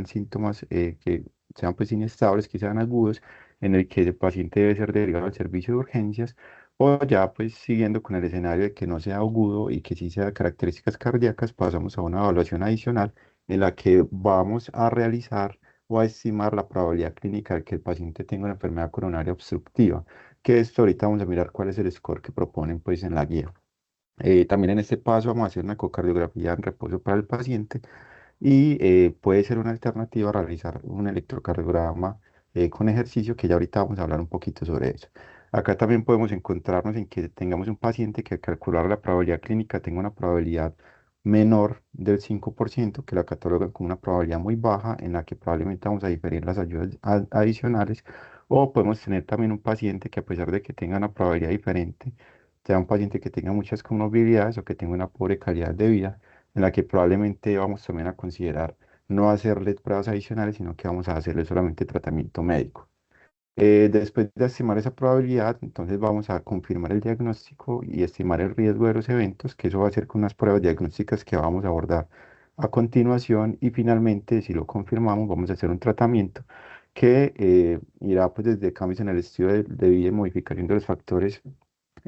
síntomas que sean pues inestables, que sean agudos, en el que el paciente debe ser derivado al servicio de urgencias, o ya pues siguiendo con el escenario de que no sea agudo y que sí sea de características cardíacas, pasamos a una evaluación adicional en la que vamos a realizar o a estimar la probabilidad clínica de que el paciente tenga una enfermedad coronaria obstructiva, que esto ahorita vamos a mirar cuál es el score que proponen pues en la guía. También en este paso vamos a hacer una ecocardiografía en reposo para el paciente y puede ser una alternativa realizar un electrocardiograma con ejercicio, que ya ahorita vamos a hablar un poquito sobre eso. Acá también podemos encontrarnos en que tengamos un paciente que al calcular la probabilidad clínica tenga una probabilidad menor del 5%, que la catalogan como una probabilidad muy baja, en la que probablemente vamos a diferir las ayudas adicionales, o podemos tener también un paciente que a pesar de que tenga una probabilidad diferente, sea un paciente que tenga muchas comorbilidades o que tenga una pobre calidad de vida, en la que probablemente vamos también a considerar no hacerle pruebas adicionales, sino que vamos a hacerle solamente tratamiento médico. Después de estimar esa probabilidad, entonces vamos a confirmar el diagnóstico y estimar el riesgo de los eventos, que eso va a ser con unas pruebas diagnósticas que vamos a abordar a continuación. Y finalmente, si lo confirmamos, vamos a hacer un tratamiento que irá pues desde cambios en el estilo de vida y modificación de los factores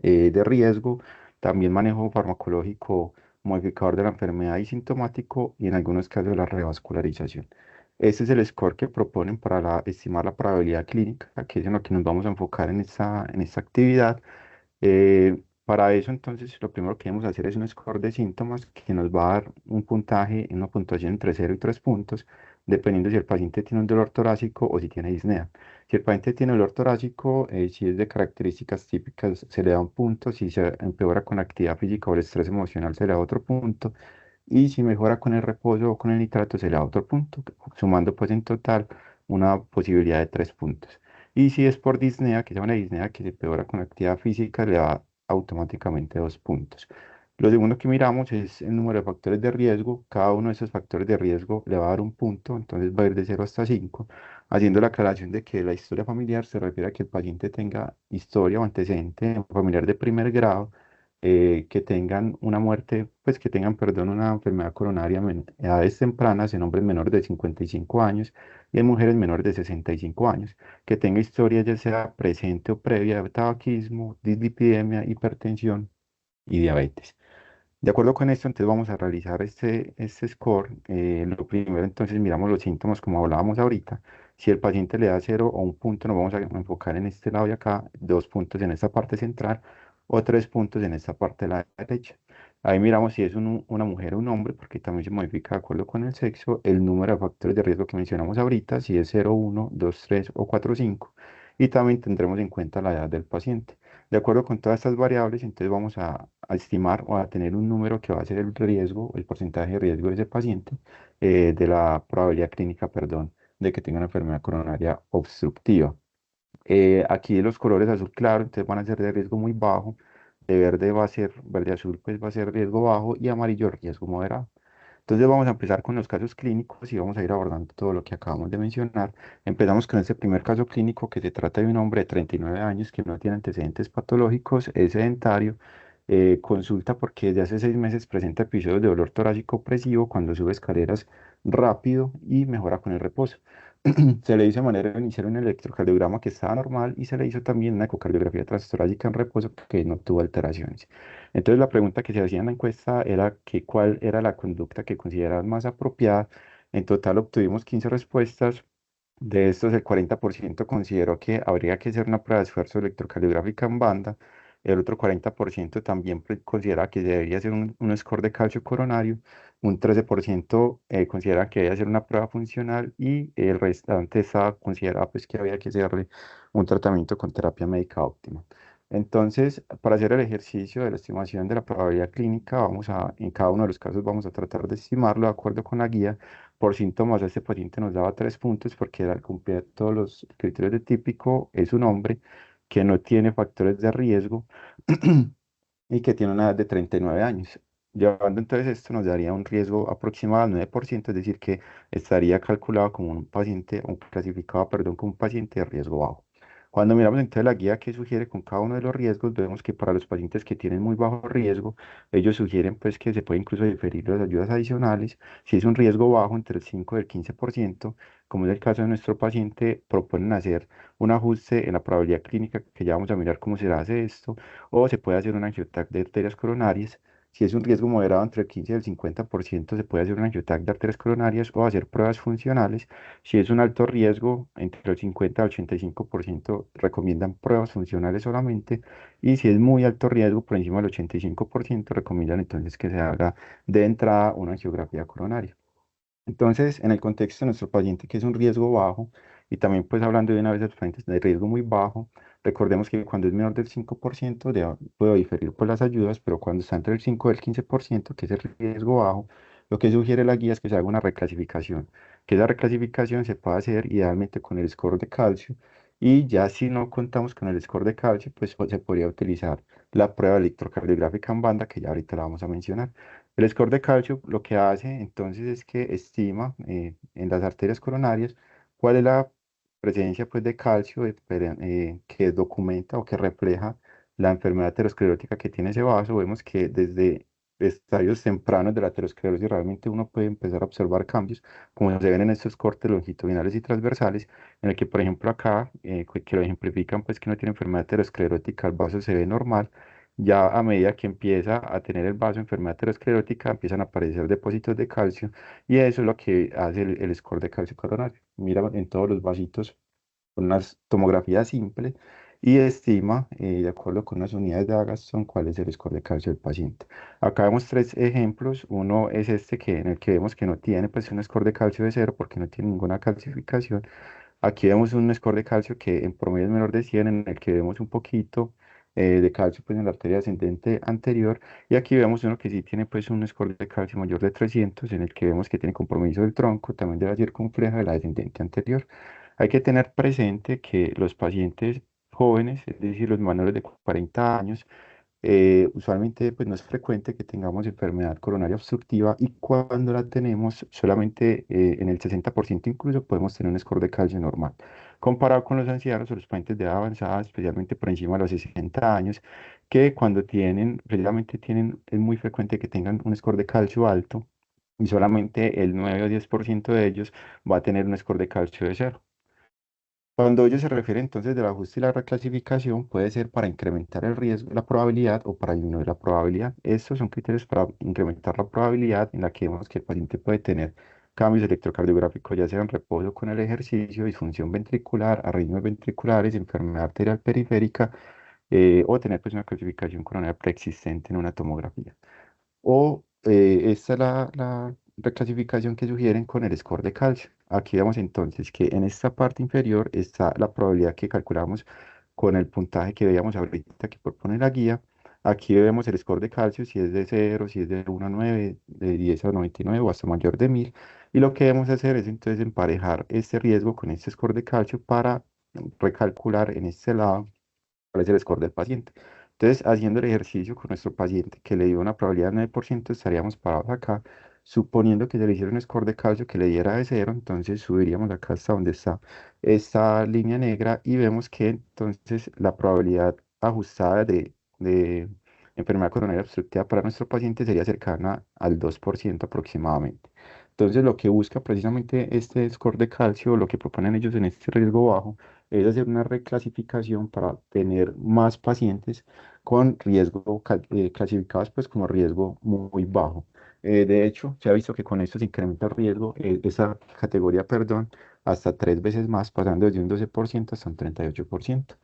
de riesgo, también manejo farmacológico modificador de la enfermedad y sintomático, y en algunos casos la revascularización. Este es el score que proponen para estimar la probabilidad clínica, que es en lo que nos vamos a enfocar en esta actividad. Para eso, entonces, lo primero que debemos hacer es un score de síntomas que nos va a dar un puntaje, una puntuación entre 0 y 3 puntos, dependiendo si el paciente tiene un dolor torácico o si tiene disnea. Si el paciente tiene dolor torácico, si es de características típicas, se le da un punto. Si se empeora con la actividad física o el estrés emocional, se le da otro punto. Y si mejora con el reposo o con el nitrato, se le da otro punto, sumando pues en total una posibilidad de 3 puntos. Y si es por disnea, que es una disnea que se empeora con la actividad física, le da automáticamente 2 puntos. Lo segundo que miramos es el número de factores de riesgo. Cada uno de esos factores de riesgo le va a dar un punto, entonces va a ir de 0 hasta 5, haciendo la aclaración de que la historia familiar se refiere a que el paciente tenga historia o antecedente familiar de primer grado, que tengan una muerte, pues que tengan, perdón, una enfermedad coronaria en edades tempranas, en hombres menores de 55 años y en mujeres menores de 65 años, que tenga historia ya sea presente o previa de tabaquismo, dislipidemia, hipertensión y diabetes. De acuerdo con esto, entonces vamos a realizar este score. Lo primero, entonces, miramos los síntomas como hablábamos ahorita. Si el paciente le da 0 o 1 punto, nos vamos a enfocar en este lado de acá, 2 puntos en esta parte central o 3 puntos en esta parte de la derecha. Ahí miramos si es una mujer o un hombre, porque también se modifica de acuerdo con el sexo, el número de factores de riesgo que mencionamos ahorita, si es 0, 1, 2, 3 o 4, 5. Y también tendremos en cuenta la edad del paciente. De acuerdo con todas estas variables, entonces vamos a estimar o a tener un número que va a ser el riesgo, el porcentaje de riesgo de ese paciente, de la probabilidad clínica, perdón, de que tenga una enfermedad coronaria obstructiva. Aquí los colores azul claro, entonces van a ser de riesgo muy bajo, de verde va a ser, verde azul pues va a ser riesgo bajo, y amarillo riesgo moderado. Entonces vamos a empezar con los casos clínicos y vamos a ir abordando todo lo que acabamos de mencionar. Empezamos con este primer caso clínico, que se trata de un hombre de 39 años que no tiene antecedentes patológicos, es sedentario, consulta porque desde hace 6 meses presenta episodios de dolor torácico opresivo cuando sube escaleras rápido y mejora con el reposo. Se le hizo de manera inicial un electrocardiograma que estaba normal, y se le hizo también una ecocardiografía transtorácica en reposo que no tuvo alteraciones. Entonces la pregunta que se hacía en la encuesta era que cuál era la conducta que consideraban más apropiada. En total obtuvimos 15 respuestas. De estos, el 40% consideró que habría que hacer una prueba de esfuerzo electrocardiográfica en banda. El otro 40% también considera que debería hacer un score de calcio coronario. Un 13% considera que debía hacer una prueba funcional, y el restante estaba consideraba pues que había que hacerle un tratamiento con terapia médica óptima. Entonces, para hacer el ejercicio de la estimación de la probabilidad clínica, en cada uno de los casos vamos a tratar de estimarlo de acuerdo con la guía. Por síntomas, este paciente nos daba 3 puntos porque al cumplir todos los criterios de típico, es un hombre que no tiene factores de riesgo y que tiene una edad de 39 años. Llevando entonces esto nos daría un riesgo aproximado al 9%, es decir, que estaría calculado como un paciente, o clasificado, perdón, como un paciente de riesgo bajo. Cuando miramos entonces la guía que sugiere con cada uno de los riesgos, vemos que para los pacientes que tienen muy bajo riesgo, ellos sugieren pues que se puede incluso diferir las ayudas adicionales. Si es un riesgo bajo, entre el 5 y el 15%, como es el caso de nuestro paciente, proponen hacer un ajuste en la probabilidad clínica, que ya vamos a mirar cómo se hace esto, o se puede hacer un angiotac de arterias coronarias. Si es un riesgo moderado entre el 15 y el 50%, se puede hacer un angiotac de arterias coronarias o hacer pruebas funcionales. Si es un alto riesgo, entre el 50 al 85% recomiendan pruebas funcionales solamente. Y si es muy alto riesgo, por encima del 85%, recomiendan entonces que se haga de entrada una angiografía coronaria. Entonces, en el contexto de nuestro paciente que es un riesgo bajo, y también pues hablando de una vez de los pacientes de riesgo muy bajo, recordemos que cuando es menor del 5% puede diferir por las ayudas, pero cuando está entre el 5 y el 15%, que es el riesgo bajo, lo que sugiere la guía es que se haga una reclasificación, que esa reclasificación se pueda hacer idealmente con el score de calcio, y ya si no contamos con el score de calcio, pues se podría utilizar la prueba electrocardiográfica en banda, que ya ahorita la vamos a mencionar. El score de calcio lo que hace entonces es que estima en las arterias coronarias cuál es la presencia pues, de calcio que documenta o que refleja la enfermedad aterosclerótica que tiene ese vaso. Vemos que desde estadios tempranos de la aterosclerosis realmente uno puede empezar a observar cambios, como se ven en estos cortes longitudinales y transversales, en el que por ejemplo acá, que lo ejemplifican pues que no tiene enfermedad aterosclerótica, el vaso se ve normal. Ya a medida que empieza a tener el vaso enfermedad aterosclerótica, empiezan a aparecer depósitos de calcio y eso es lo que hace el score de calcio coronario. Mira en todos los vasitos con una tomografía simple y estima, de acuerdo con las unidades de Agatston, cuál es el score de calcio del paciente. Acá vemos tres ejemplos. Uno es este en el que vemos que no tiene pues, un score de calcio de cero porque no tiene ninguna calcificación. Aquí vemos un score de calcio que en promedio es menor de 100, en el que vemos un poquito de calcio pues, en la arteria ascendente anterior. Y aquí vemos uno que sí tiene pues, un score de calcio mayor de 300, en el que vemos que tiene compromiso del tronco, también de la circunfleja de la descendente anterior. Hay que tener presente que los pacientes jóvenes, es decir, los menores de 40 años, usualmente pues no es frecuente que tengamos enfermedad coronaria obstructiva y cuando la tenemos solamente en el 60% incluso podemos tener un score de calcio normal. Comparado con los ancianos o los pacientes de edad avanzada, especialmente por encima de los 60 años, que cuando tienen, precisamente tienen, es muy frecuente que tengan un score de calcio alto y solamente el 9 o 10% de ellos va a tener un score de calcio de cero. Cuando ello se refiere entonces del ajuste y la reclasificación, puede ser para incrementar el riesgo, la probabilidad o para disminuir la probabilidad. Estos son criterios para incrementar la probabilidad en la que vemos que el paciente puede tener cambios electrocardiográficos, ya sea en reposo con el ejercicio, disfunción ventricular, arritmias ventriculares, enfermedad arterial periférica o tener pues una calcificación coronaria preexistente en una tomografía. O esta es la reclasificación que sugieren con el score de calcio. Aquí vemos entonces que en esta parte inferior está la probabilidad que calculamos con el puntaje que veíamos ahorita que propone la guía. Aquí vemos el score de calcio, si es de 0, si es de 1 a 9, de 10 a 99 o hasta mayor de 1000. Y lo que debemos hacer es entonces emparejar este riesgo con este score de calcio para recalcular en este lado cuál es el score del paciente. Entonces, haciendo el ejercicio con nuestro paciente que le dio una probabilidad del 9%, estaríamos parados acá. Suponiendo que se le hiciera un score de calcio que le diera de cero, entonces subiríamos acá hasta donde está esta línea negra y vemos que entonces la probabilidad ajustada de enfermedad coronaria obstructiva para nuestro paciente sería cercana al 2% aproximadamente. Entonces, lo que busca precisamente este score de calcio, lo que proponen ellos en este riesgo bajo, es hacer una reclasificación para tener más pacientes con riesgo clasificados pues como riesgo muy bajo. De hecho, se ha visto que con esto se incrementa el riesgo, esa categoría, perdón, hasta 3 veces más, pasando desde un 12% hasta un 38%.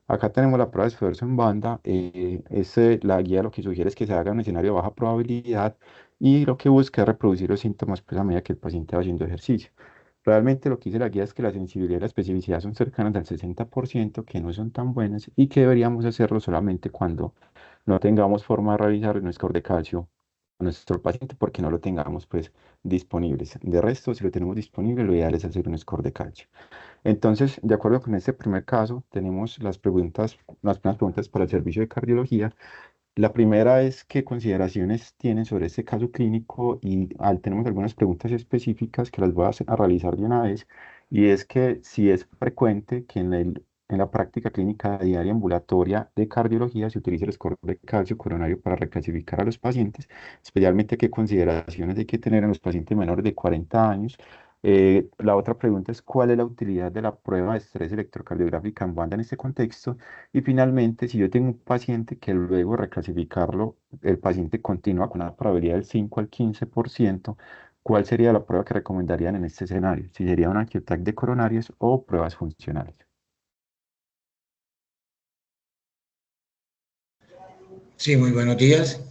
Acá tenemos la prueba de esfuerzo en banda. La guía lo que sugiere es que se haga un escenario de baja probabilidad y lo que busca es reproducir los síntomas pues, a medida que el paciente va haciendo ejercicio. Realmente lo que dice la guía es que la sensibilidad y la especificidad son cercanas al 60%, que no son tan buenas y que deberíamos hacerlo solamente cuando no tengamos forma de realizar un score de calcio a nuestro paciente porque no lo tengamos pues disponibles. De resto, si lo tenemos disponible, lo ideal es hacer un score de calcio. Entonces, de acuerdo con este primer caso, tenemos las primeras preguntas para el servicio de cardiología. La primera es qué consideraciones tienen sobre este caso clínico y tenemos algunas preguntas específicas que las voy a realizar de una vez y es que si es frecuente que en la práctica clínica diaria ambulatoria de cardiología se utiliza el score de calcio coronario para reclasificar a los pacientes, especialmente qué consideraciones hay que tener en los pacientes menores de 40 años. La otra pregunta es cuál es la utilidad de la prueba de estrés electrocardiográfica en banda en este contexto. Y finalmente, si yo tengo un paciente que luego de reclasificarlo, el paciente continúa con una probabilidad del 5 al 15%, ¿cuál sería la prueba que recomendarían en este escenario? Si sería un angiotac de coronarios o pruebas funcionales. Sí, muy buenos días.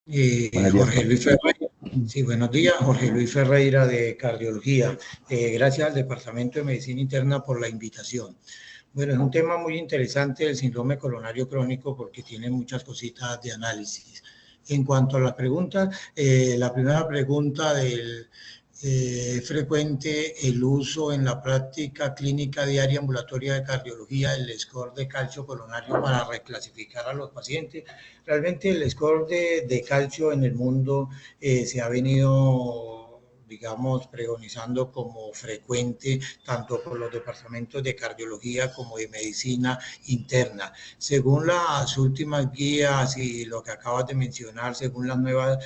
Buenos días, Jorge profe. Luis Ferreira. Sí, buenos días. Jorge Luis Ferreira de Cardiología. Gracias al Departamento de Medicina Interna por la invitación. Bueno, es un tema muy interesante el síndrome coronario crónico porque tiene muchas cositas de análisis. En cuanto a las preguntas, la primera pregunta del frecuente el uso en la práctica clínica diaria ambulatoria de cardiología del score de calcio coronario para reclasificar a los pacientes. Realmente el score de calcio en el mundo se ha venido digamos, pregonizando como frecuente tanto por los departamentos de cardiología como de medicina interna. Según las últimas guías y lo que acabas de mencionar, según las nuevas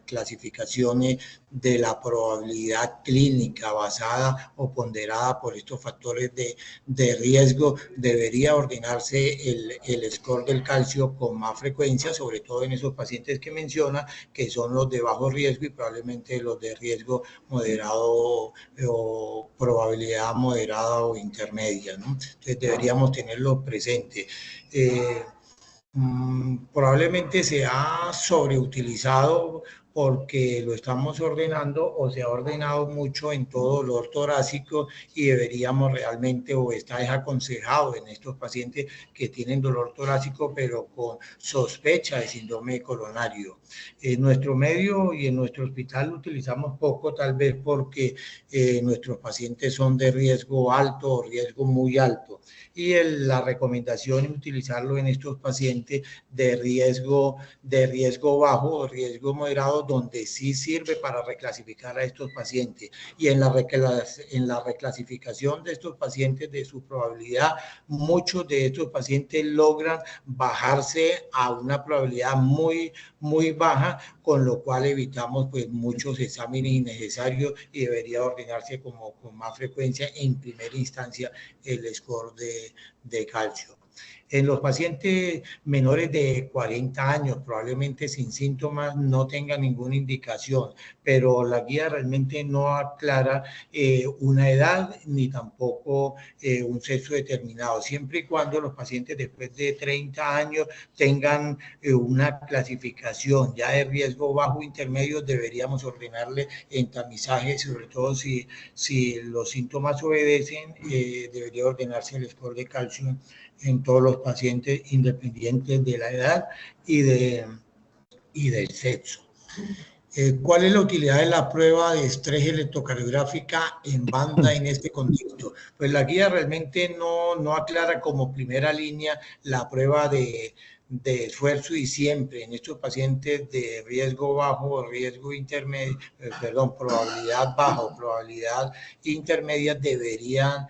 clasificaciones de la probabilidad clínica basada o ponderada por estos factores de riesgo, debería ordenarse el score del calcio con más frecuencia, sobre todo en esos pacientes que menciona, que son los de bajo riesgo y probablemente los de riesgo moderado o probabilidad moderada o intermedia, ¿no? Entonces deberíamos tenerlo presente. Probablemente se ha sobreutilizado porque lo estamos ordenando o se ha ordenado mucho en todo dolor torácico y deberíamos realmente o está desaconsejado en estos pacientes que tienen dolor torácico pero con sospecha de síndrome coronario. En nuestro medio y en nuestro hospital lo utilizamos poco, tal vez porque nuestros pacientes son de riesgo alto o riesgo muy alto y la recomendación es utilizarlo en estos pacientes de riesgo bajo o riesgo moderado, donde sí sirve para reclasificar a estos pacientes. Y en la reclasificación de estos pacientes, de su probabilidad, muchos de estos pacientes logran bajarse a una probabilidad muy, muy baja, con lo cual evitamos pues muchos exámenes innecesarios y debería ordenarse como con más frecuencia en primera instancia el score de calcio. En los pacientes menores de 40 años, probablemente sin síntomas, no tengan ninguna indicación, pero la guía realmente no aclara una edad ni tampoco un sexo determinado, siempre y cuando los pacientes después de 30 años tengan una clasificación ya de riesgo bajo intermedio, deberíamos ordenarle en tamizaje, sobre todo si los síntomas obedecen, debería ordenarse el score de calcio en todos los pacientes independientes de la edad y del sexo. ¿Cuál es la utilidad de la prueba de estrés electrocardiográfica en banda en este contexto? Pues la guía realmente no aclara como primera línea la prueba de esfuerzo y siempre en estos pacientes de riesgo bajo o riesgo intermedio, probabilidad baja o probabilidad intermedia deberían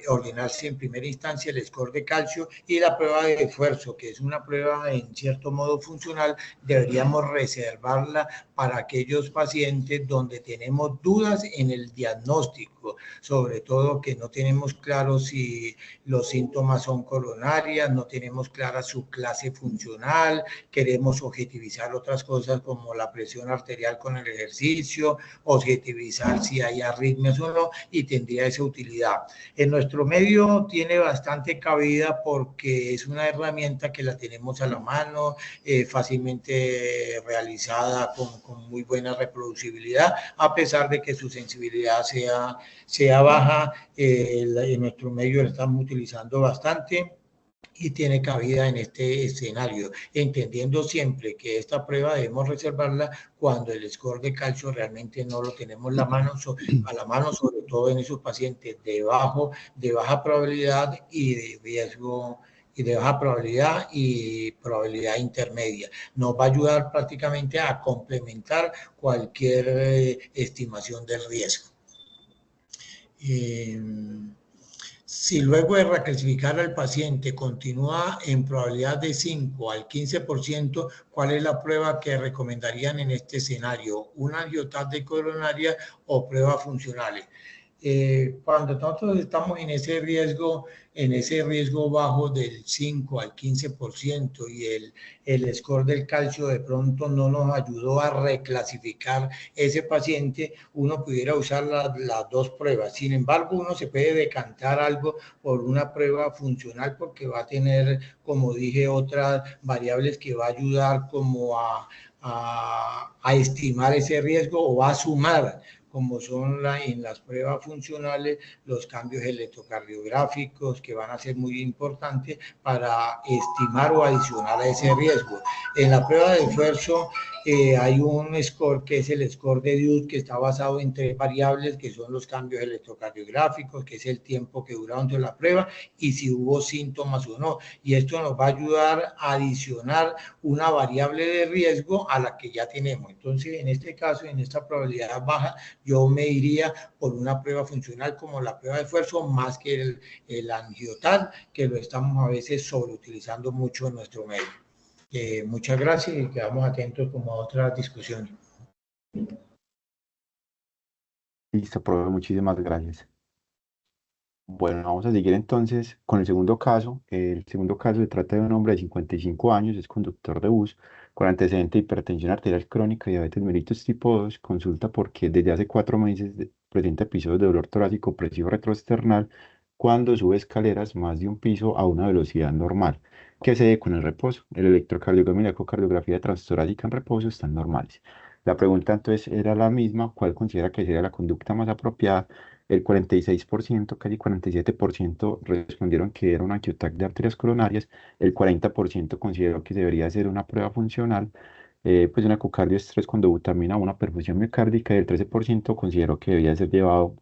ordenarse en primera instancia el score de calcio y la prueba de esfuerzo, que es una prueba en cierto modo funcional, deberíamos reservarla para aquellos pacientes donde tenemos dudas en el diagnóstico, sobre todo que no tenemos claro si los síntomas son coronarias, no tenemos clara su clase funcional, queremos objetivizar otras cosas como la presión arterial con el ejercicio, objetivizar si hay arritmias o no, y tendría esa utilidad. En nuestro medio tiene bastante cabida porque es una herramienta que la tenemos a la mano, fácilmente realizada con muy buena reproducibilidad, a pesar de que su sensibilidad sea baja, en nuestro medio la estamos utilizando bastante y tiene cabida en este escenario, entendiendo siempre que esta prueba debemos reservarla cuando el score de calcio realmente no lo tenemos a la mano, sobre todo en esos pacientes de baja probabilidad y de riesgo y de baja probabilidad y probabilidad intermedia. Nos va a ayudar prácticamente a complementar cualquier estimación del riesgo. Si luego de reclasificar al paciente continúa en probabilidad de 5 al 15%, ¿cuál es la prueba que recomendarían en este escenario? ¿Una angiotaxia coronaria o pruebas funcionales? Cuando nosotros estamos en ese riesgo bajo del 5 al 15% y el score del calcio de pronto no nos ayudó a reclasificar ese paciente, uno pudiera usar las dos pruebas. Sin embargo, uno se puede decantar algo por una prueba funcional porque va a tener, como dije, otras variables que va a ayudar como a estimar ese riesgo o va a sumar como son en las pruebas funcionales los cambios electrocardiográficos que van a ser muy importantes para estimar o adicionar a ese riesgo. En la prueba de esfuerzo hay un score que es el score de Dude que está basado en tres variables que son los cambios electrocardiográficos, que es el tiempo que dura dentro de la prueba y si hubo síntomas o no. Y esto nos va a ayudar a adicionar una variable de riesgo a la que ya tenemos. Entonces, en este caso, en esta probabilidad baja, yo me iría por una prueba funcional como la prueba de esfuerzo más que el angiotal, que lo estamos a veces sobreutilizando mucho en nuestro medio. Muchas gracias y quedamos atentos como a otras discusiones. Listo, profe, muchísimas gracias. Bueno, vamos a seguir entonces con el segundo caso. El segundo caso se trata de un hombre de 55 años, es conductor de bus, con antecedente de hipertensión arterial crónica y diabetes mellitus tipo 2. Consulta porque desde hace 4 meses presenta episodios de dolor torácico opresivo retroesternal cuando sube escaleras más de un piso a una velocidad normal, que se dé con el reposo. El electrocardiograma y la ecocardiografía transtorácica en reposo están normales. La pregunta entonces era la misma: ¿cuál considera que sería la conducta más apropiada? El 46%, casi 47% respondieron que era un angiotac de arterias coronarias. El 40% consideró que debería ser una prueba funcional, pues un ecocardioestrés con dobutamina o una perfusión miocárdica. Y el 13% consideró que debía ser llevado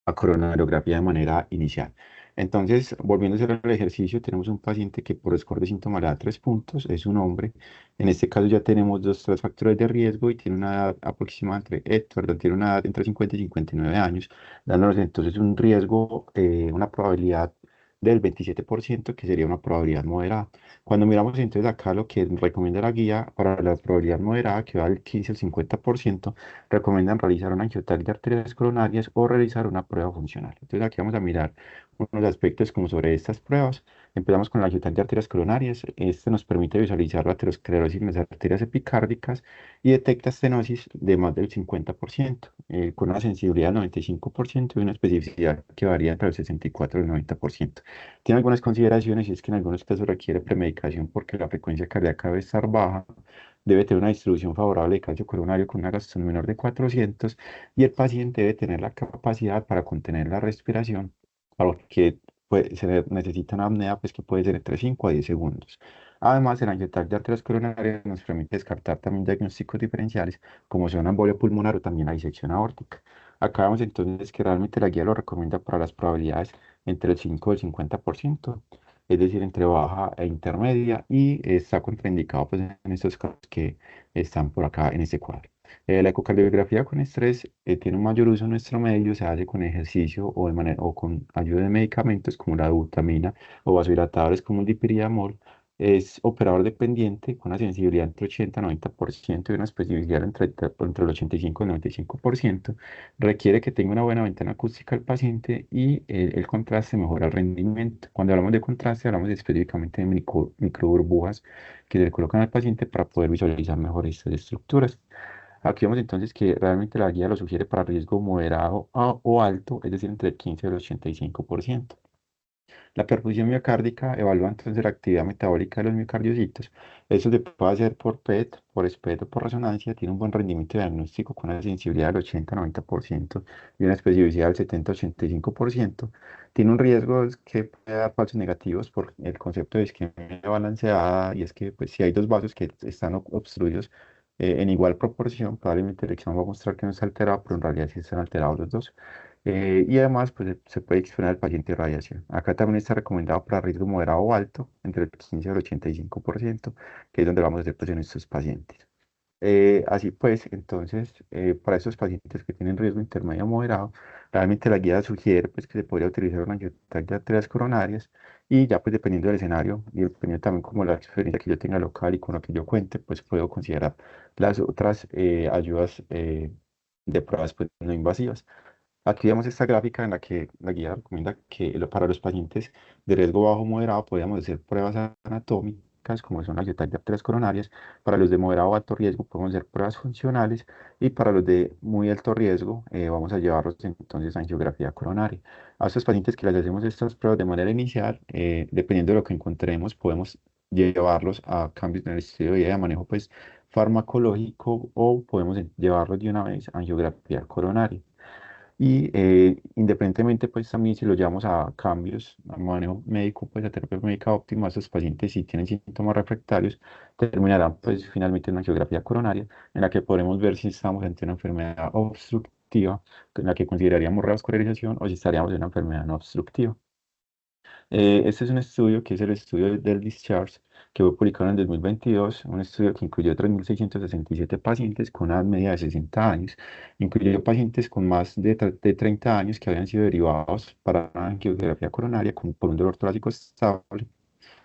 a coronariografía de manera inicial. Entonces, volviendo a hacer el ejercicio, tenemos un paciente que por score de síntomas le da 3 puntos, es un hombre. En este caso ya tenemos tres factores de riesgo y tiene una edad aproximada perdón, tiene una edad entre 50 y 59 años, dándonos entonces un riesgo, una probabilidad del 27%, que sería una probabilidad moderada. Cuando miramos entonces acá lo que recomienda la guía para la probabilidad moderada, que va del 15 al 50%, recomiendan realizar una angiotaxia de arterias coronarias o realizar una prueba funcional. Entonces aquí vamos a mirar unos aspectos como sobre estas pruebas. Empezamos con la angiotaxia de arterias coronarias. Este nos permite visualizar la aterosclerosis en las arterias epicárdicas y detecta estenosis de más del 50%, con una sensibilidad del 95% y una especificidad que varía entre el 64 y el 90%. Tiene algunas consideraciones y es que en algunos casos requiere premedicación porque la frecuencia cardíaca debe estar baja, debe tener una distribución favorable de calcio coronario con una gasto menor de 400 y el paciente debe tener la capacidad para contener la respiración, porque se necesita una apnea pues, que puede ser entre 5 a 10 segundos. Además, el angiotac de arterias coronarias nos permite descartar también diagnósticos diferenciales como son embolia pulmonar o también la disección aórtica. Acá vemos entonces que realmente la guía lo recomienda para las probabilidades entre el 5 y el 50%, es decir, entre baja e intermedia, y está contraindicado pues, en estos casos que están por acá en este cuadro. La ecocardiografía con estrés tiene un mayor uso en nuestro medio, se hace con ejercicio o, de manera, o con ayuda de medicamentos como la butamina o vasodilatadores como el dipiriamol. Es operador dependiente con una sensibilidad entre 80 y 90% y una especificidad entre el 85 y el 95%. Requiere que tenga una buena ventana acústica el paciente y el contraste mejora el rendimiento. Cuando hablamos de contraste, hablamos específicamente de microburbujas que se le colocan al paciente para poder visualizar mejor estas estructuras. Aquí vemos entonces que realmente la guía lo sugiere para riesgo moderado o alto, es decir, entre el 15 y el 85%. La perfusión miocárdica evalúa entonces la actividad metabólica de los miocardiocitos. Eso se puede hacer por PET, por espeto, por resonancia. Tiene un buen rendimiento diagnóstico con una sensibilidad del 80-90% y una especificidad del 70-85%. Tiene un riesgo que puede dar falsos negativos por el concepto de isquemia balanceada, y es que pues, si hay dos vasos que están obstruidos en igual proporción, probablemente el examen va a mostrar que no está alterado, pero en realidad sí están alterados los dos. Y además, pues se puede exponer al paciente a radiación. Acá también está recomendado para riesgo moderado o alto, entre el 15 y el 85%, que es donde vamos a hacer pues en estos pacientes. Así pues, entonces, para estos pacientes que tienen riesgo intermedio o moderado, realmente la guía sugiere pues, que se podría utilizar una angioterapia de arterias coronarias y ya pues dependiendo del escenario y dependiendo también como la experiencia que yo tenga local y con lo que yo cuente, pues puedo considerar las otras ayudas de pruebas pues, no invasivas. Aquí vemos esta gráfica en la que la guía recomienda que para los pacientes de riesgo bajo o moderado podemos hacer pruebas anatómicas como son las de arterias coronarias. Para los de moderado o alto riesgo podemos hacer pruebas funcionales y para los de muy alto riesgo vamos a llevarlos entonces a angiografía coronaria. A estos pacientes que les hacemos estas pruebas de manera inicial, dependiendo de lo que encontremos, podemos llevarlos a cambios en el estilo de vida de manejo pues farmacológico o podemos llevarlos de una vez a angiografía coronaria. Y independientemente, pues también si lo llevamos a cambios, a manejo médico, pues a terapia médica óptima, estos pacientes si tienen síntomas refractarios, terminarán pues finalmente en una angiografía coronaria, en la que podremos ver si estamos ante una enfermedad obstructiva, en la que consideraríamos revascularización, o si estaríamos en una enfermedad no obstructiva. Este es un estudio que es el estudio del Discharge, que fue publicado en el 2022, un estudio que incluyó 3.667 pacientes con una edad media de 60 años, incluyó pacientes con más de 30 años que habían sido derivados para una angiografía coronaria por un dolor torácico estable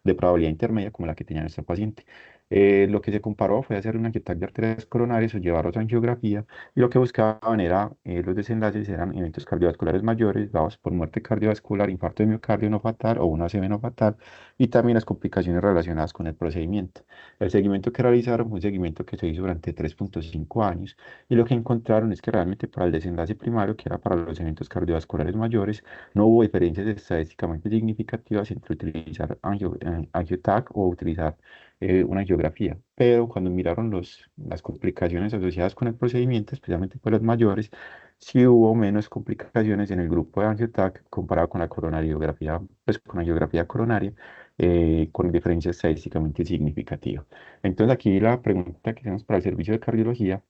de probabilidad intermedia como la que tenía nuestra paciente. Lo que se comparó fue hacer una angiotac de arterias coronarias o llevarlos a angiografía y lo que buscaban era, los desenlaces eran eventos cardiovasculares mayores dados por muerte cardiovascular, infarto de miocardio no fatal o una ACV no fatal y también las complicaciones relacionadas con el procedimiento. El seguimiento que realizaron fue un seguimiento que se hizo durante 3.5 años y lo que encontraron es que realmente para el desenlace primario, que era para los eventos cardiovasculares mayores, no hubo diferencias estadísticamente significativas entre utilizar angiotac o utilizar una angiografía, pero cuando miraron las complicaciones asociadas con el procedimiento, especialmente por las mayores, sí hubo menos complicaciones en el grupo de angiotac comparado con la coronariografía, pues con la angiografía coronaria, con diferencia estadísticamente significativa. Entonces aquí la pregunta que tenemos para el servicio de cardiología,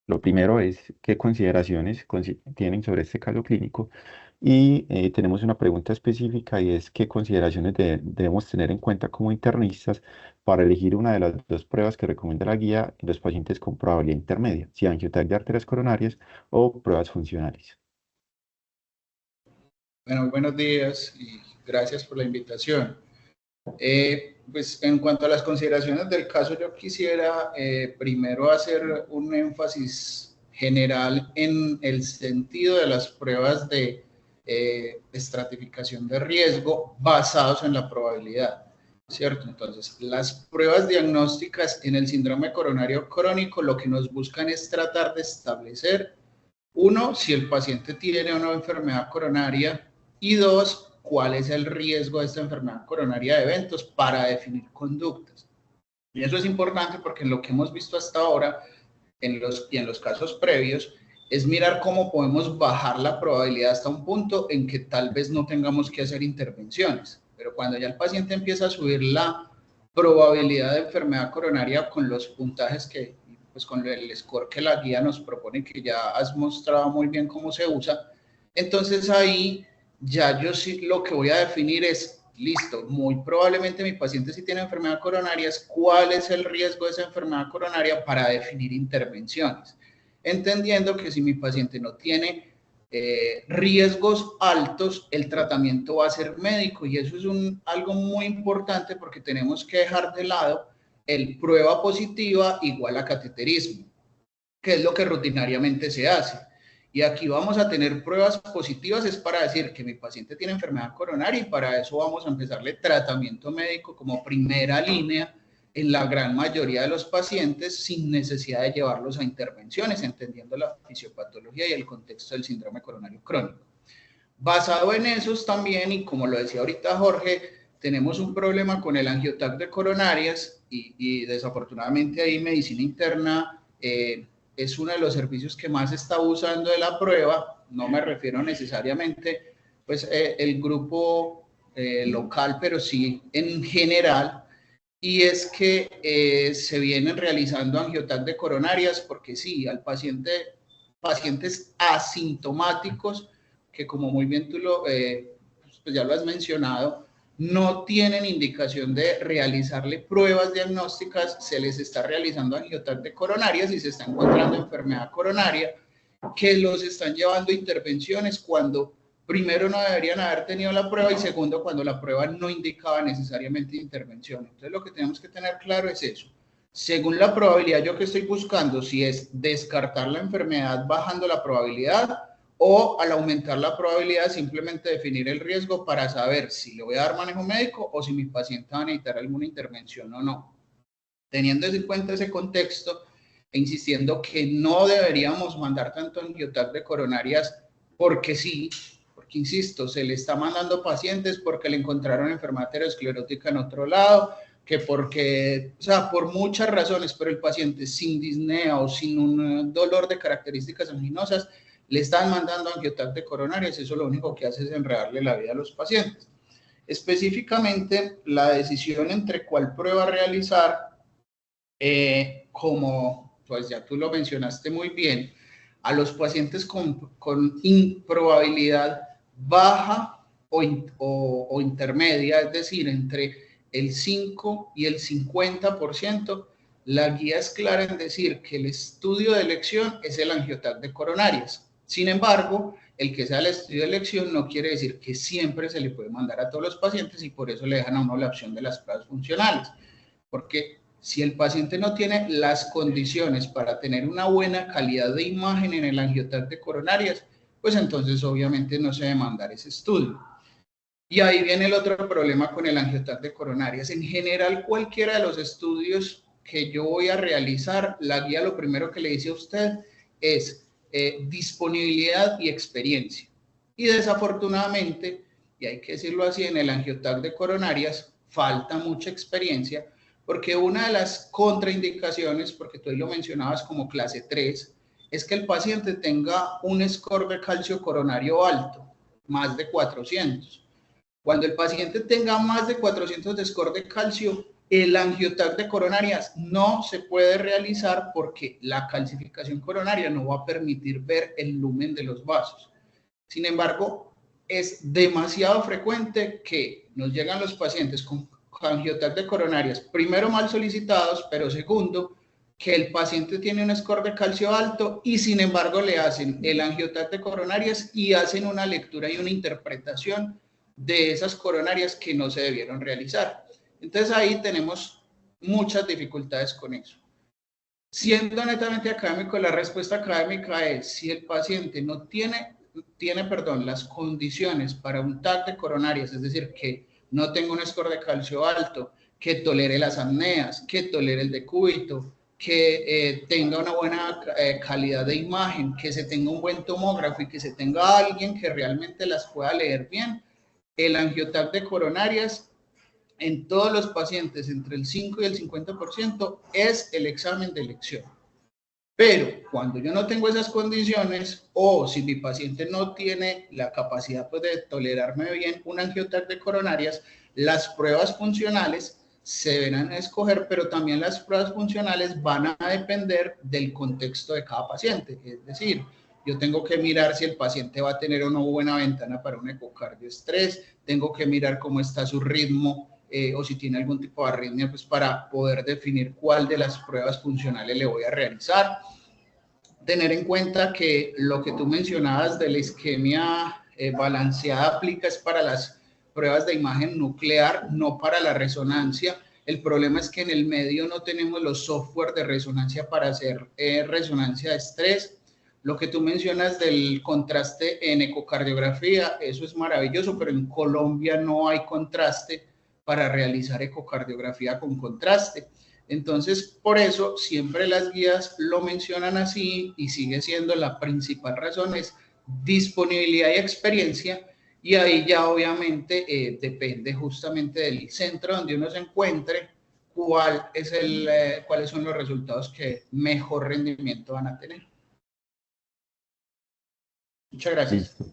lo primero es qué consideraciones tienen sobre este caso clínico y tenemos una pregunta específica y es qué consideraciones debemos tener en cuenta como internistas para elegir una de las dos pruebas que recomienda la guía en los pacientes con probabilidad intermedia, si angiotac de arterias coronarias o pruebas funcionales. Bueno, buenos días y gracias por la invitación. Pues en cuanto a las consideraciones del caso, yo quisiera primero hacer un énfasis general en el sentido de las pruebas de estratificación de riesgo basados en la probabilidad, ¿cierto? Entonces, las pruebas diagnósticas en el síndrome coronario crónico lo que nos buscan es tratar de establecer, uno, si el paciente tiene o no enfermedad coronaria, y dos, cuál es el riesgo de esta enfermedad coronaria de eventos para definir conductas. Y eso es importante porque en lo que hemos visto hasta ahora, y en los casos previos, es mirar cómo podemos bajar la probabilidad hasta un punto en que tal vez no tengamos que hacer intervenciones. Pero cuando ya el paciente empieza a subir la probabilidad de enfermedad coronaria con los puntajes que, pues con el score que la guía nos propone, que ya has mostrado muy bien cómo se usa, entonces ahí ya yo sí lo que voy a definir es, listo, muy probablemente mi paciente sí tiene enfermedad coronaria, ¿cuál es el riesgo de esa enfermedad coronaria para definir intervenciones? Entendiendo que si mi paciente no tiene riesgos altos, el tratamiento va a ser médico y eso es algo muy importante porque tenemos que dejar de lado el prueba positiva igual a cateterismo, que es lo que rutinariamente se hace. Y aquí vamos a tener pruebas positivas, es para decir que mi paciente tiene enfermedad coronaria y para eso vamos a empezarle tratamiento médico como primera línea en la gran mayoría de los pacientes sin necesidad de llevarlos a intervenciones, entendiendo la fisiopatología y el contexto del síndrome coronario crónico. Basado en esos también, y como lo decía ahorita Jorge, tenemos un problema con el angiotac de coronarias y desafortunadamente ahí medicina interna es uno de los servicios que más está usando de la prueba. No me refiero necesariamente pues el grupo local, pero sí en general, y es que se vienen realizando angiotac de coronarias porque sí, al pacientes asintomáticos, que como muy bien tú pues ya lo has mencionado, no tienen indicación de realizarle pruebas diagnósticas, se les está realizando angioTAC de coronarias y se está encontrando enfermedad coronaria, que los están llevando a intervenciones cuando primero no deberían haber tenido la prueba y segundo cuando la prueba no indicaba necesariamente intervención. Entonces lo que tenemos que tener claro es eso. Según la probabilidad, yo que estoy buscando si es descartar la enfermedad bajando la probabilidad o al aumentar la probabilidad simplemente definir el riesgo para saber si le voy a dar manejo médico o si mi paciente va a necesitar alguna intervención o no. Teniendo en cuenta ese contexto e insistiendo que no deberíamos mandar tanto angioTAC de coronarias porque sí, porque insisto, se le está mandando pacientes porque le encontraron enfermedad aterosclerótica en otro lado, que porque, o sea, por muchas razones, pero el paciente sin disnea o sin un dolor de características anginosas, le están mandando angioTAC de coronarias, eso lo único que hace es enredarle la vida a los pacientes. Específicamente, la decisión entre cuál prueba realizar, como pues ya tú lo mencionaste muy bien, a los pacientes con improbabilidad baja o intermedia, es decir, entre el 5 y el 50%, la guía es clara en decir que el estudio de elección es el angioTAC de coronarias. Sin embargo, el que sea el estudio de elección no quiere decir que siempre se le puede mandar a todos los pacientes y por eso le dejan a uno la opción de las pruebas funcionales. Porque si el paciente no tiene las condiciones para tener una buena calidad de imagen en el angioTAC de coronarias, pues entonces obviamente no se debe mandar ese estudio. Y ahí viene el otro problema con el angioTAC de coronarias. En general, cualquiera de los estudios que yo voy a realizar, la guía lo primero que le dice a usted es disponibilidad y experiencia. Y desafortunadamente, y hay que decirlo así, en el angioTAC de coronarias falta mucha experiencia, porque una de las contraindicaciones, porque tú ahí lo mencionabas como clase 3, es que el paciente tenga un score de calcio coronario alto, más de 400. Cuando el paciente tenga más de 400 de score de calcio, el angioTAC de coronarias no se puede realizar porque la calcificación coronaria no va a permitir ver el lumen de los vasos. Sin embargo, es demasiado frecuente que nos llegan los pacientes con angioTAC de coronarias, primero mal solicitados, pero segundo, que el paciente tiene un score de calcio alto y sin embargo le hacen el angioTAC de coronarias y hacen una lectura y una interpretación de esas coronarias que no se debieron realizar. Entonces ahí tenemos muchas dificultades con eso. Siendo netamente académico, la respuesta académica es si el paciente no tiene las condiciones para un TAC de coronarias, es decir, que no tenga un score de calcio alto, que tolere las apneas, que tolere el decúbito, que tenga una buena calidad de imagen, que se tenga un buen tomógrafo y que se tenga alguien que realmente las pueda leer bien, el angioTAC de coronarias en todos los pacientes entre el 5 y el 50% es el examen de elección. Pero cuando yo no tengo esas condiciones o si mi paciente no tiene la capacidad pues, de tolerarme bien un angioTAC de coronarias, las pruebas funcionales se deberán escoger, pero también las pruebas funcionales van a depender del contexto de cada paciente. Es decir, yo tengo que mirar si el paciente va a tener una buena ventana para un ecocardioestrés, tengo que mirar cómo está su ritmo o si tiene algún tipo de arritmia, pues para poder definir cuál de las pruebas funcionales le voy a realizar. Tener en cuenta que lo que tú mencionabas de la isquemia balanceada aplica es para las pruebas de imagen nuclear, no para la resonancia. El problema es que en el medio no tenemos los software de resonancia para hacer resonancia de estrés. Lo que tú mencionas del contraste en ecocardiografía, eso es maravilloso, pero en Colombia no hay contraste para realizar ecocardiografía con contraste. Entonces, por eso siempre las guías lo mencionan así y sigue siendo la principal razón es disponibilidad y experiencia, y ahí ya obviamente depende justamente del centro donde uno se encuentre cuáles son los resultados que mejor rendimiento van a tener. Muchas gracias. Listo.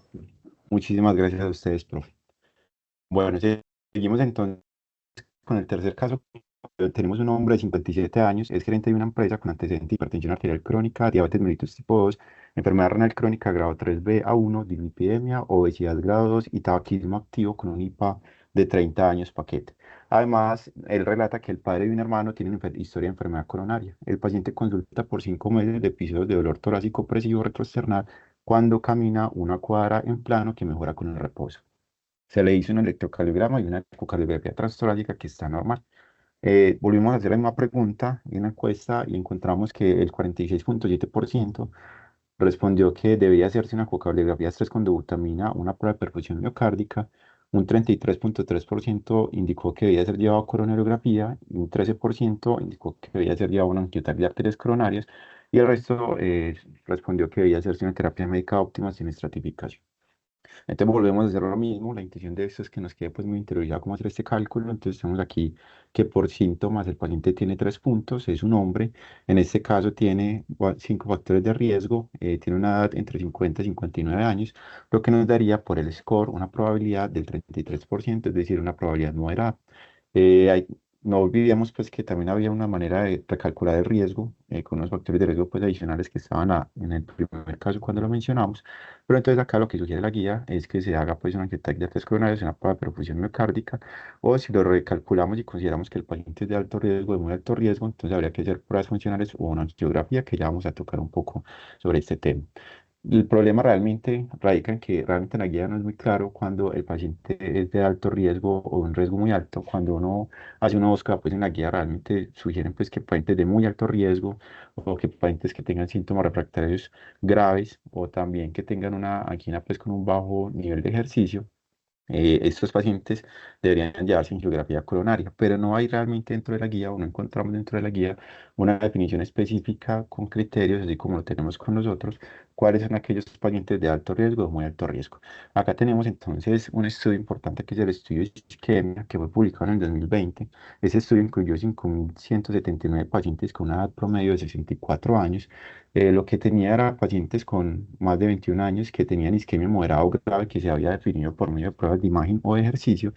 Muchísimas gracias a ustedes, profe. Bueno, seguimos entonces con el tercer caso. Tenemos un hombre de 57 años, es gerente de una empresa con antecedentes de hipertensión arterial crónica, diabetes mellitus tipo 2, enfermedad renal crónica grado 3B a 1, dislipidemia, obesidad grado 2 y tabaquismo activo con un IPA de 30 años paquete. Además, él relata que el padre de un hermano tiene una historia de enfermedad coronaria. El paciente consulta por 5 meses de episodios de dolor torácico opresivo retroesternal cuando camina una cuadra en plano que mejora con el reposo. Se le hizo un electrocardiograma y una ecocardiografía transtorácica que está normal. Volvimos a hacer la misma pregunta en la encuesta y encontramos que el 46,7% respondió que debía hacerse una ecocardiografía estrés con dobutamina, una prueba de perfusión miocárdica. Un 33,3% indicó que debía ser llevado a coronariografía y un 13% indicó que debía ser llevado a una angioterapia de arterias coronarias y el resto respondió que debía hacerse una terapia médica óptima sin estratificación. Entonces volvemos a hacer lo mismo. La intención de esto es que nos quede pues muy interiorizado cómo hacer este cálculo. Entonces tenemos aquí que por síntomas el paciente tiene 3 puntos, es un hombre. En este caso tiene 5 factores de riesgo, tiene una edad entre 50 y 59 años, lo que nos daría por el score una probabilidad del 33%, es decir, una probabilidad moderada. No olvidemos pues que también había una manera de recalcular el riesgo con unos factores de riesgo pues adicionales que estaban en el primer caso cuando lo mencionamos. Pero entonces acá lo que sugiere la guía es que se haga pues una angioterapia de arterias coronarias, una prueba de perfusión miocárdica, o si lo recalculamos y consideramos que el paciente es de alto riesgo, de muy alto riesgo, entonces habría que hacer pruebas funcionales o una angiografía, que ya vamos a tocar un poco sobre este tema. El problema realmente radica en que realmente en la guía no es muy claro cuando el paciente es de alto riesgo o un riesgo muy alto. Cuando uno hace una búsqueda, pues en la guía realmente sugieren pues que pacientes de muy alto riesgo o que pacientes que tengan síntomas refractarios graves o también que tengan una angina pues con un bajo nivel de ejercicio. Estos pacientes deberían llevarse angiografía coronaria, pero no hay realmente dentro de la guía o no encontramos dentro de la guía una definición específica con criterios, así como lo tenemos con nosotros, cuáles son aquellos pacientes de alto riesgo o muy alto riesgo. Acá tenemos entonces un estudio importante que es el estudio de isquemia, que fue publicado en el 2020. Ese estudio incluyó 5.179 pacientes con una edad promedio de 64 años. Lo que tenía era pacientes con más de 21 años que tenían isquemia moderada o grave que se había definido por medio de pruebas de imagen o de ejercicio.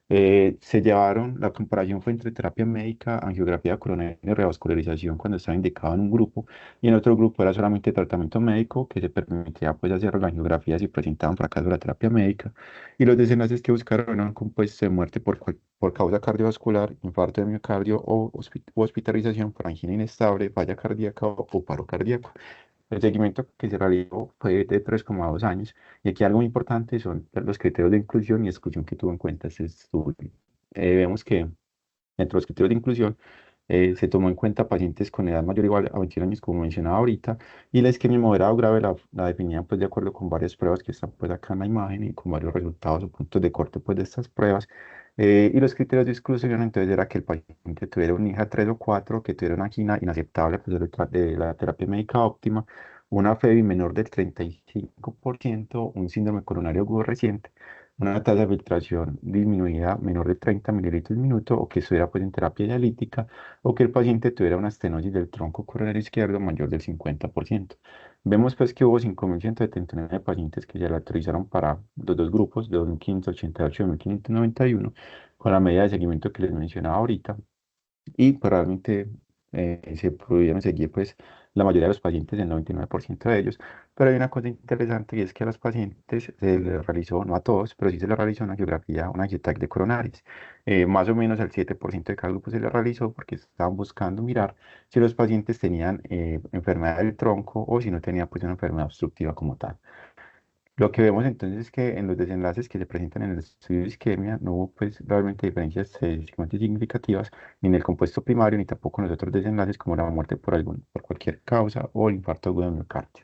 Se llevaron, la comparación fue entre terapia médica, angiografía coronaria y revascularización cuando estaba indicado en un grupo y en otro grupo era solamente tratamiento médico que se permitía pues hacer la angiografía si presentaban fracaso de la terapia médica y los desenlaces que buscaron eran compuestos de muerte por causa cardiovascular, infarto de miocardio o hospitalización por angina inestable, falla cardíaca o paro cardíaco. El seguimiento que se realizó fue de 3,2 años y aquí algo muy importante son los criterios de inclusión y exclusión que tuvo en cuenta este estudio. Vemos que dentro de los criterios de inclusión se tomó en cuenta pacientes con edad mayor o igual a 21 años, como mencionaba ahorita, y la isquemia moderada o grave la definían pues de acuerdo con varias pruebas que están pues acá en la imagen y con varios resultados o puntos de corte pues de estas pruebas. Y los criterios de exclusión entonces era que el paciente tuviera un INHA 3 o 4, que tuviera una angina inaceptable pues, de la terapia médica óptima, una FEBI menor del 35%, un síndrome coronario agudo reciente, una tasa de filtración disminuida menor de 30 mililitros minuto o que estuviera pues en terapia dialítica o que el paciente tuviera una estenosis del tronco coronario izquierdo mayor del 50%. Vemos pues que hubo 5.179 pacientes que se la autorizaron para los dos grupos de 2.588 y 2.591 con la medida de seguimiento que les mencionaba ahorita y pues realmente se pudieron seguir pues la mayoría de los pacientes, el 99% de ellos, pero hay una cosa interesante y es que a los pacientes se les realizó, no a todos, pero sí se les realizó una angiografía, una angiotac de coronarias. Más o menos al 7% de cada grupo se les realizó porque estaban buscando mirar si los pacientes tenían enfermedad del tronco o si no tenían pues una enfermedad obstructiva como tal. Lo que vemos entonces es que en los desenlaces que se presentan en el estudio de isquemia no hubo pues realmente diferencias estadísticamente significativas ni en el compuesto primario ni tampoco en los otros desenlaces como la muerte por cualquier causa o el infarto agudo de miocardio.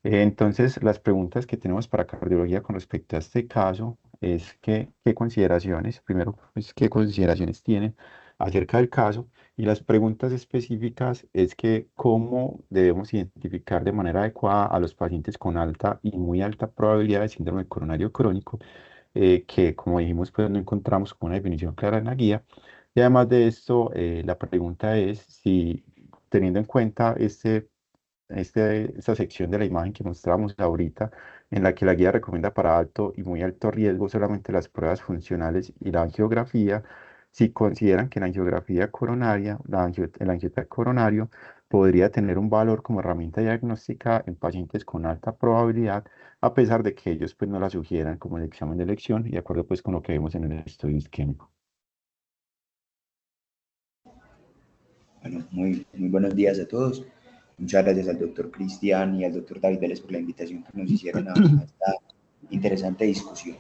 Entonces, las preguntas que tenemos para cardiología con respecto a este caso es que, qué consideraciones, primero, pues, qué consideraciones tienen acerca del caso y las preguntas específicas es que cómo debemos identificar de manera adecuada a los pacientes con alta y muy alta probabilidad de síndrome coronario crónico, que como dijimos, pues no encontramos con una definición clara en la guía. Y además de esto, la pregunta es si teniendo en cuenta esta sección de la imagen que mostramos ahorita, en la que la guía recomienda para alto y muy alto riesgo solamente las pruebas funcionales y la angiografía, si consideran que la angiografía coronaria, el angiotac coronario, podría tener un valor como herramienta diagnóstica en pacientes con alta probabilidad, a pesar de que ellos pues no la sugieran como el examen de elección y de acuerdo pues con lo que vemos en el estudio isquémico. Bueno, muy buenos días a todos. Muchas gracias al doctor Cristian y al doctor David Vélez por la invitación que nos hicieron a esta interesante discusión.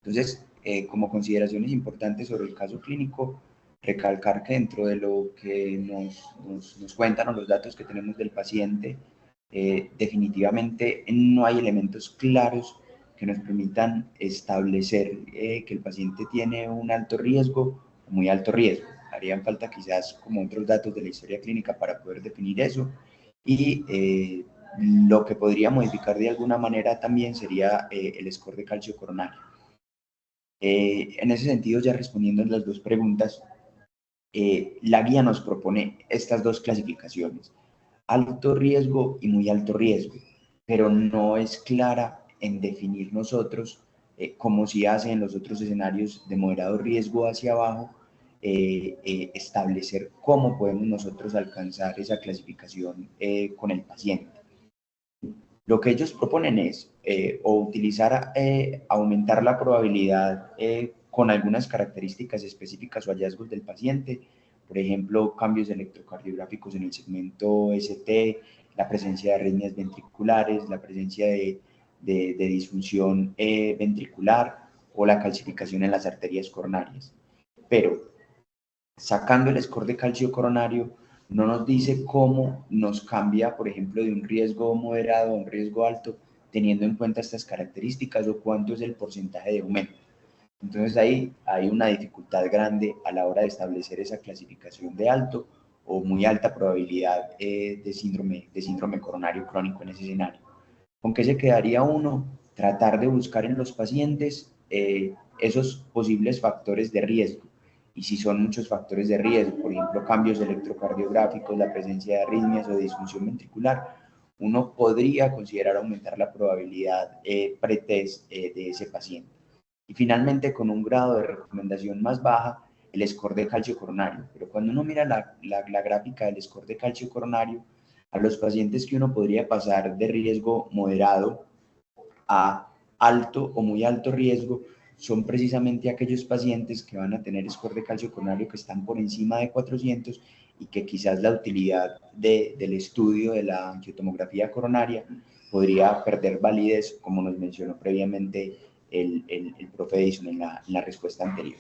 Entonces, como consideraciones importantes sobre el caso clínico, recalcar que dentro de lo que nos cuentan o los datos que tenemos del paciente, definitivamente no hay elementos claros que nos permitan establecer que el paciente tiene un alto riesgo o muy alto riesgo. Harían falta quizás como otros datos de la historia clínica para poder definir eso y lo que podría modificar de alguna manera también sería el score de calcio coronario. En ese sentido, ya respondiendo a las dos preguntas, la guía nos propone estas dos clasificaciones, alto riesgo y muy alto riesgo, pero no es clara en definir nosotros, como si hace en los otros escenarios de moderado riesgo hacia abajo, establecer cómo podemos nosotros alcanzar esa clasificación con el paciente. Lo que ellos proponen es o utilizar, aumentar la probabilidad con algunas características específicas o hallazgos del paciente, por ejemplo, cambios electrocardiográficos en el segmento ST, la presencia de arritmias ventriculares, la presencia de disfunción ventricular o la calcificación en las arterias coronarias. Pero sacando el score de calcio coronario, no nos dice cómo nos cambia, por ejemplo, de un riesgo moderado a un riesgo alto, teniendo en cuenta estas características o cuánto es el porcentaje de aumento. Entonces ahí hay una dificultad grande a la hora de establecer esa clasificación de alto o muy alta probabilidad de síndrome coronario crónico en ese escenario. ¿Con qué se quedaría uno? Tratar de buscar en los pacientes esos posibles factores de riesgo. Y si son muchos factores de riesgo, por ejemplo, cambios electrocardiográficos, la presencia de arritmias o de disfunción ventricular, uno podría considerar aumentar la probabilidad pretest de ese paciente. Y finalmente, con un grado de recomendación más baja, el score de calcio coronario. Pero cuando uno mira la gráfica del score de calcio coronario, a los pacientes que uno podría pasar de riesgo moderado a alto o muy alto riesgo, son precisamente aquellos pacientes que van a tener score de calcio coronario que están por encima de 400 y que quizás la utilidad del estudio de la angiotomografía coronaria podría perder validez, como nos mencionó previamente el profe Edison en la respuesta anterior.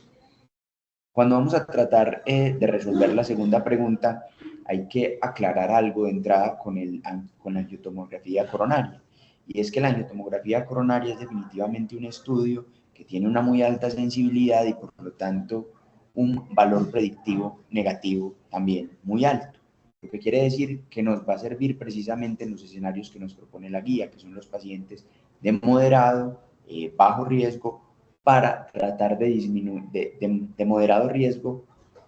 Cuando vamos a tratar de resolver la segunda pregunta, hay que aclarar algo de entrada con la angiotomografía coronaria. Y es que la angiotomografía coronaria es definitivamente un estudio que tiene una muy alta sensibilidad y por lo tanto un valor predictivo negativo también muy alto. Lo que quiere decir que nos va a servir precisamente en los escenarios que nos propone la guía, que son los pacientes de moderado, bajo riesgo, para tratar de disminuir, de moderado riesgo,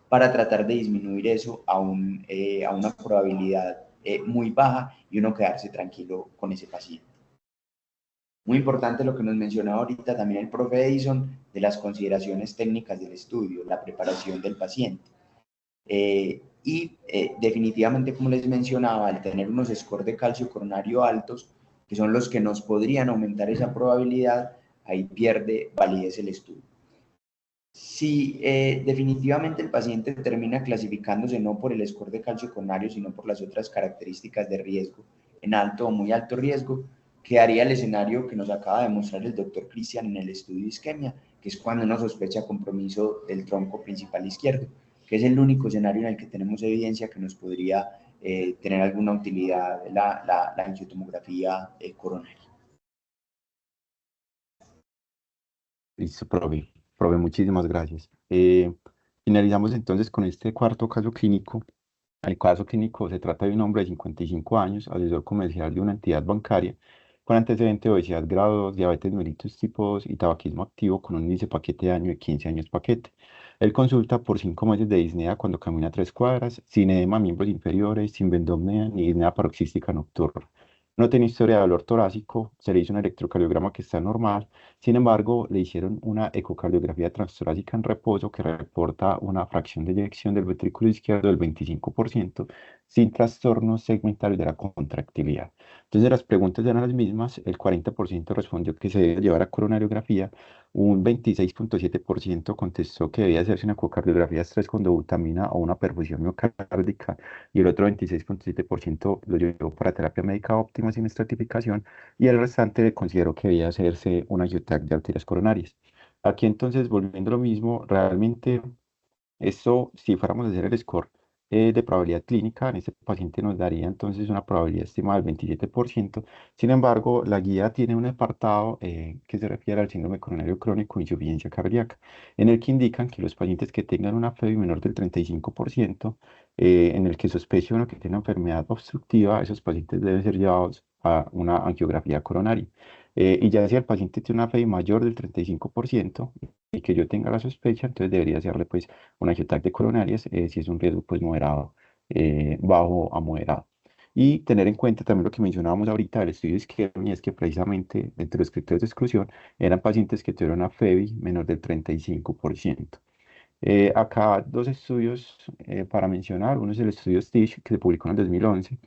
para tratar de disminuir eso a una probabilidad muy baja y uno quedarse tranquilo con ese paciente. Muy importante lo que nos mencionaba ahorita también el profe Edison de las consideraciones técnicas del estudio, la preparación del paciente. Definitivamente, como les mencionaba, al tener unos scores de calcio coronario altos, que son los que nos podrían aumentar esa probabilidad, ahí pierde validez el estudio. Si definitivamente el paciente termina clasificándose no por el score de calcio coronario, sino por las otras características de riesgo, en alto o muy alto riesgo, quedaría el escenario que nos acaba de mostrar el doctor Cristian en el estudio isquemia, que es cuando uno sospecha compromiso del tronco principal izquierdo, que es el único escenario en el que tenemos evidencia que nos podría tener alguna utilidad la angiotomografía coronaria. Listo, profe. Profe, muchísimas gracias. Finalizamos entonces con este cuarto caso clínico. El caso clínico se trata de un hombre de 55 años, asesor comercial de una entidad bancaria, con antecedente de obesidad grado 2, diabetes mellitus tipo 2 y tabaquismo activo con un índice paquete de año de 15 años paquete. Él consulta por 5 meses de disnea cuando camina 3 cuadras, sin edema a miembros inferiores, sin vendomnea ni disnea paroxística nocturna. No tiene historia de dolor torácico, se le hizo un electrocardiograma que está normal. Sin embargo, le hicieron una ecocardiografía transtorácica en reposo que reporta una fracción de eyección del ventrículo izquierdo del 25%, sin trastornos segmentarios de la contractilidad. Entonces, las preguntas eran las mismas, el 40% respondió que se debe llevar a coronariografía, un 26,7% contestó que debía hacerse una ecocardiografía de estrés con dobutamina o una perfusión miocárdica, y el otro 26,7% lo llevó para terapia médica óptima sin estratificación, y el restante consideró que debía hacerse una angioTAC de arterias coronarias. Aquí entonces, volviendo a lo mismo, realmente esto, si fuéramos a hacer el score de probabilidad clínica, en este paciente nos daría entonces una probabilidad estimada del 27%. Sin embargo, la guía tiene un apartado que se refiere al síndrome coronario crónico e insuficiencia cardíaca, en el que indican que los pacientes que tengan una FEBI menor del 35%, en el que sospeche uno que tiene enfermedad obstructiva, esos pacientes deben ser llevados a una angiografía coronaria. Y ya si el paciente tiene una FEBI mayor del 35% y que yo tenga la sospecha, entonces debería hacerle pues una angioTAC de coronarias si es un riesgo pues moderado, bajo a moderado. Y tener en cuenta también lo que mencionábamos ahorita del estudio de Isquierni, es que precisamente entre los criterios de exclusión eran pacientes que tuvieron una FEBI menor del 35%. Acá dos estudios para mencionar. Uno es el estudio Stitch, que se publicó en el 2011.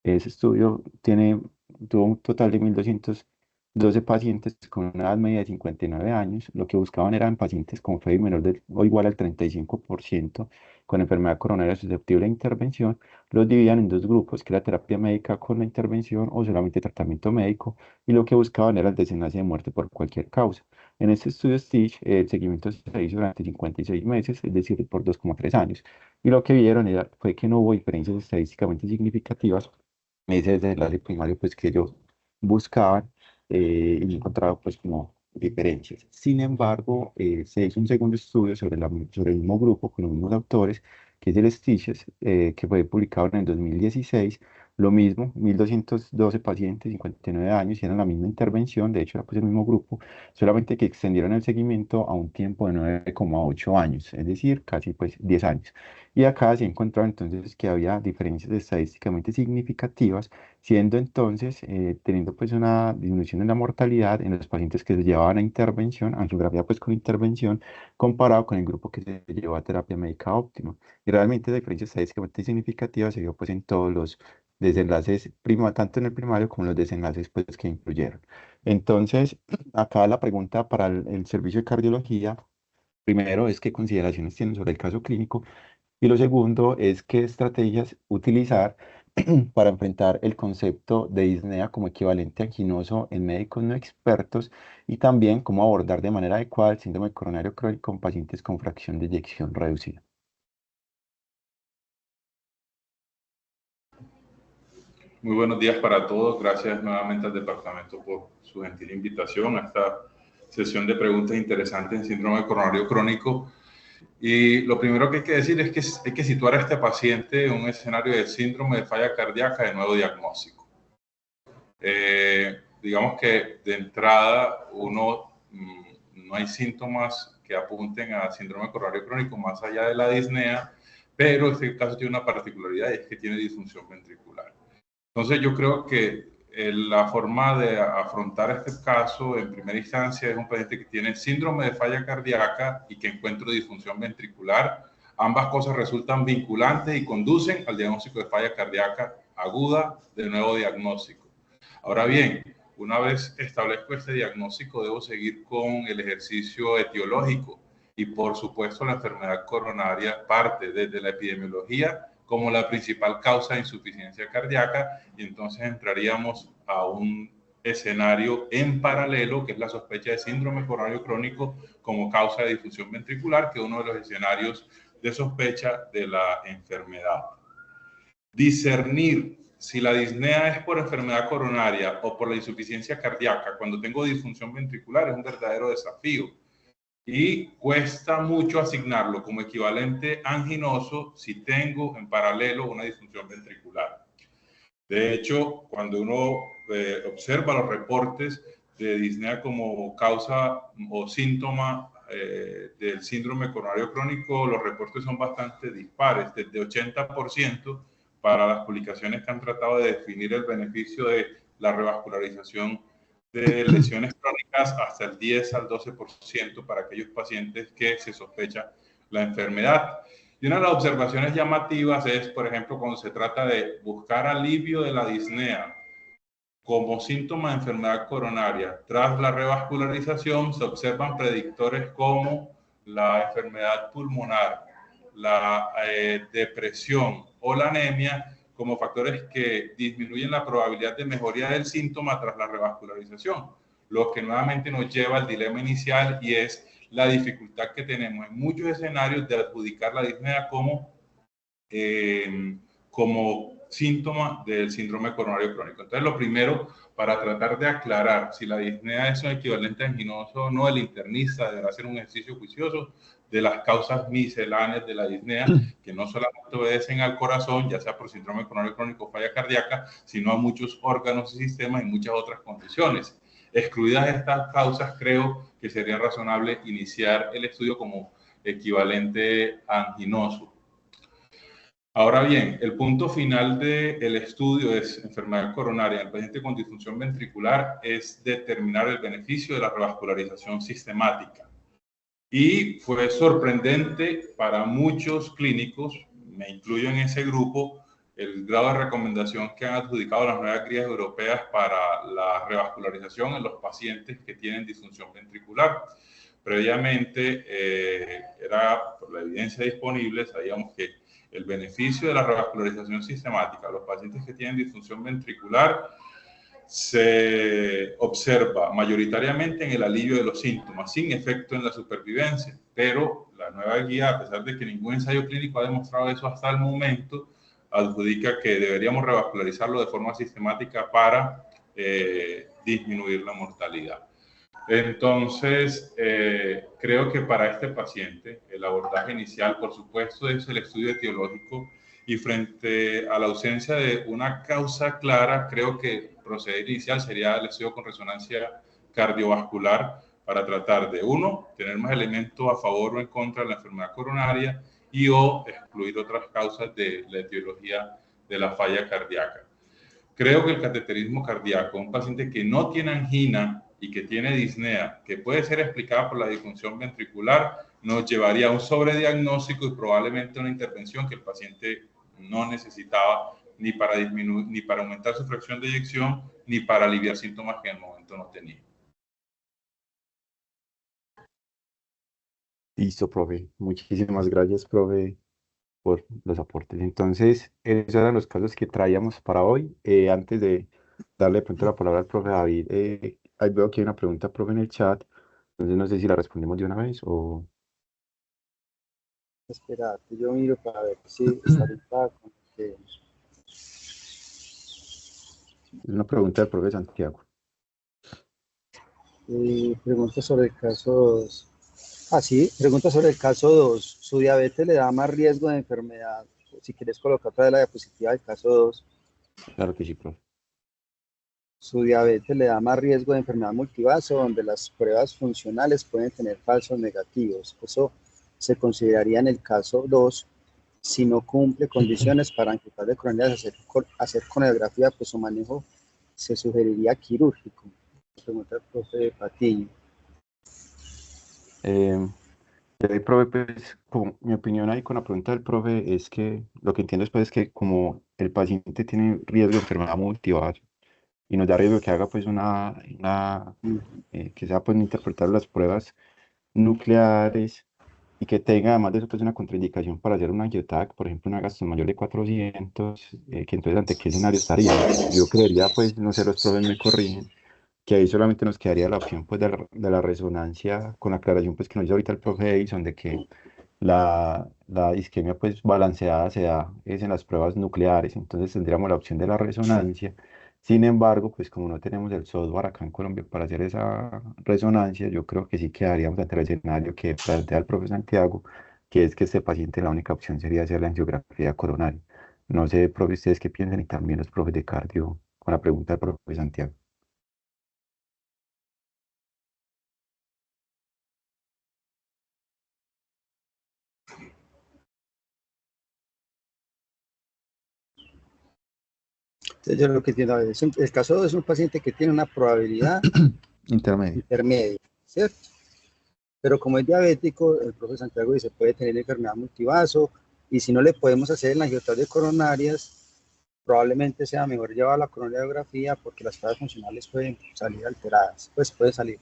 Ese estudio tuvo un total de 1.212 pacientes con una edad media de 59 años. Lo que buscaban eran pacientes con FEBI menor o igual al 35%, con enfermedad coronaria susceptible a intervención. Los dividían en dos grupos, que era terapia médica con la intervención o solamente tratamiento médico, y lo que buscaban era el desenlace de muerte por cualquier causa. En este estudio Stitch, el seguimiento se hizo durante 56 meses, es decir, por 2,3 años, y lo que vieron fue que no hubo diferencias estadísticamente significativas. Ese es el enlace primario pues, que ellos buscaban, y no encontraban pues, como diferencias. Sin embargo, se hizo un segundo estudio sobre el mismo grupo, con los mismos autores, que es el Stitches, que fue publicado en el 2016. Lo mismo, 1.212 pacientes, 59 años, hicieron la misma intervención, de hecho era pues el mismo grupo, solamente que extendieron el seguimiento a un tiempo de 9,8 años, es decir, casi pues 10 años. Y acá se encontró entonces que había diferencias estadísticamente significativas, siendo entonces, teniendo pues una disminución en la mortalidad en los pacientes que se llevaban a intervención, angiografía pues con intervención, comparado con el grupo que se llevó a terapia médica óptima. Y realmente la diferencia estadísticamente significativa se vio pues en todos los desenlaces, tanto en el primario como en los desenlaces pues que incluyeron. Entonces, acá la pregunta para el servicio de cardiología, primero es qué consideraciones tienen sobre el caso clínico, y lo segundo es qué estrategias utilizar para enfrentar el concepto de disnea como equivalente anginoso en médicos no expertos, y también cómo abordar de manera adecuada el síndrome coronario crónico en pacientes con fracción de eyección reducida. Muy buenos días para todos. Gracias nuevamente al departamento por su gentil invitación a esta sesión de preguntas interesantes en síndrome coronario crónico. Y lo primero que hay que decir es que hay que situar a este paciente en un escenario de síndrome de falla cardíaca de nuevo diagnóstico. Digamos que de entrada no hay síntomas que apunten a síndrome coronario crónico más allá de la disnea, pero este caso tiene una particularidad y es que tiene disfunción ventricular. Entonces yo creo que la forma de afrontar este caso en primera instancia es un paciente que tiene síndrome de falla cardíaca y que encuentra disfunción ventricular. Ambas cosas resultan vinculantes y conducen al diagnóstico de falla cardíaca aguda de nuevo diagnóstico. Ahora bien, una vez establezco este diagnóstico, debo seguir con el ejercicio etiológico y por supuesto la enfermedad coronaria parte desde la epidemiología como la principal causa de insuficiencia cardíaca, y entonces entraríamos a un escenario en paralelo, que es la sospecha de síndrome coronario crónico como causa de difusión ventricular, que es uno de los escenarios de sospecha de la enfermedad. Discernir si la disnea es por enfermedad coronaria o por la insuficiencia cardíaca cuando tengo disfunción ventricular es un verdadero desafío, y cuesta mucho asignarlo como equivalente anginoso si tengo en paralelo una disfunción ventricular. De hecho, cuando uno observa los reportes de disnea como causa o síntoma del síndrome coronario crónico, los reportes son bastante dispares, desde 80% para las publicaciones que han tratado de definir el beneficio de la revascularización de lesiones crónicas, hasta el 10 al 12% para aquellos pacientes que se sospecha la enfermedad. Y una de las observaciones llamativas es, por ejemplo, cuando se trata de buscar alivio de la disnea como síntoma de enfermedad coronaria. Tras la revascularización se observan predictores como la enfermedad pulmonar, la depresión o la anemia como factores que disminuyen la probabilidad de mejoría del síntoma tras la revascularización, lo que nuevamente nos lleva al dilema inicial y es la dificultad que tenemos en muchos escenarios de adjudicar la disnea como síntoma del síndrome coronario crónico. Entonces, lo primero, para tratar de aclarar si la disnea es un equivalente anginoso o no, el internista deberá hacer un ejercicio juicioso de las causas misceláneas de la disnea, que no solamente obedecen al corazón, ya sea por síndrome coronario crónico o falla cardíaca, sino a muchos órganos y sistemas y muchas otras condiciones. Excluidas estas causas, creo que sería razonable iniciar el estudio como equivalente anginoso. Ahora bien, el punto final del estudio es enfermedad coronaria en el paciente con disfunción ventricular es determinar el beneficio de la revascularización sistemática. Y fue sorprendente para muchos clínicos, me incluyo en ese grupo, el grado de recomendación que han adjudicado las nuevas guías europeas para la revascularización en los pacientes que tienen disfunción ventricular. Previamente, era por la evidencia disponible, sabíamos que el beneficio de la revascularización sistemática a los pacientes que tienen disfunción ventricular se observa mayoritariamente en el alivio de los síntomas, sin efecto en la supervivencia. Pero la nueva guía, a pesar de que ningún ensayo clínico ha demostrado eso hasta el momento, adjudica que deberíamos revascularizarlo de forma sistemática para disminuir la mortalidad. Entonces, creo que para este paciente el abordaje inicial, por supuesto, es el estudio etiológico y frente a la ausencia de una causa clara, creo que el proceder inicial sería el estudio con resonancia cardiovascular para tratar de, uno, tener más elementos a favor o en contra de la enfermedad coronaria y o excluir otras causas de la etiología de la falla cardíaca. Creo que el cateterismo cardíaco, un paciente que no tiene angina y que tiene disnea, que puede ser explicada por la disfunción ventricular, nos llevaría a un sobrediagnóstico y probablemente una intervención que el paciente no necesitaba ni para disminuir, ni para aumentar su fracción de eyección, ni para aliviar síntomas que en el momento no tenía. Listo, profe. Muchísimas gracias, profe, por los aportes. Entonces, esos eran los casos que traíamos para hoy. Antes de darle de pronto la palabra al profe David, ahí veo que hay una pregunta, profe, en el chat. Entonces, no sé si la respondemos de una vez o... Espérate, yo miro para ver si está ahorita con que... Es una pregunta del profe Santiago. Pregunta sobre el caso 2. Ah, sí, pregunta sobre el caso 2. ¿Su diabetes le da más riesgo de enfermedad? Si quieres colocar otra vez la diapositiva del caso 2. Claro que sí, profe. Su diabetes le da más riesgo de enfermedad multivaso, donde las pruebas funcionales pueden tener falsos negativos. Eso se consideraría en el caso 2, si no cumple condiciones para angiopatía de coronarias, hacer coronariografía, pues su manejo se sugeriría quirúrgico. Pregunta el profe Patiño. Profe, pues, como mi opinión ahí con la pregunta del profe es que lo que entiendo después es que como el paciente tiene riesgo de enfermedad multivaso y nos da riesgo que haga pues que sea pues interpretar las pruebas nucleares y que tenga además de eso pues una contraindicación para hacer una angiotac, por ejemplo una gasto mayor de 400, que entonces ante qué escenario estaría. Yo creería pues, no sé, los profes me corrigen, que ahí solamente nos quedaría la opción pues de la resonancia con la aclaración pues que nos hizo ahorita el profe Edison de que la isquemia pues balanceada se da es en las pruebas nucleares, entonces tendríamos la opción de la resonancia. Sin embargo, pues como no tenemos el software acá en Colombia para hacer esa resonancia, yo creo que sí quedaríamos ante el escenario que plantea el profe Santiago, que es que este paciente la única opción sería hacer la angiografía coronaria. No sé, profe, ustedes qué piensan y también los profes de cardio con la pregunta del profe Santiago. Yo lo que entiendo es el caso 2 es un paciente que tiene una probabilidad intermedia, ¿cierto? Pero como es diabético, el profe Santiago dice puede tener enfermedad multivaso, Y si no le podemos hacer en las angioplasias coronarias, probablemente sea mejor llevar la coronariografía porque las pruebas funcionales pueden salir alteradas, pues pueden salir,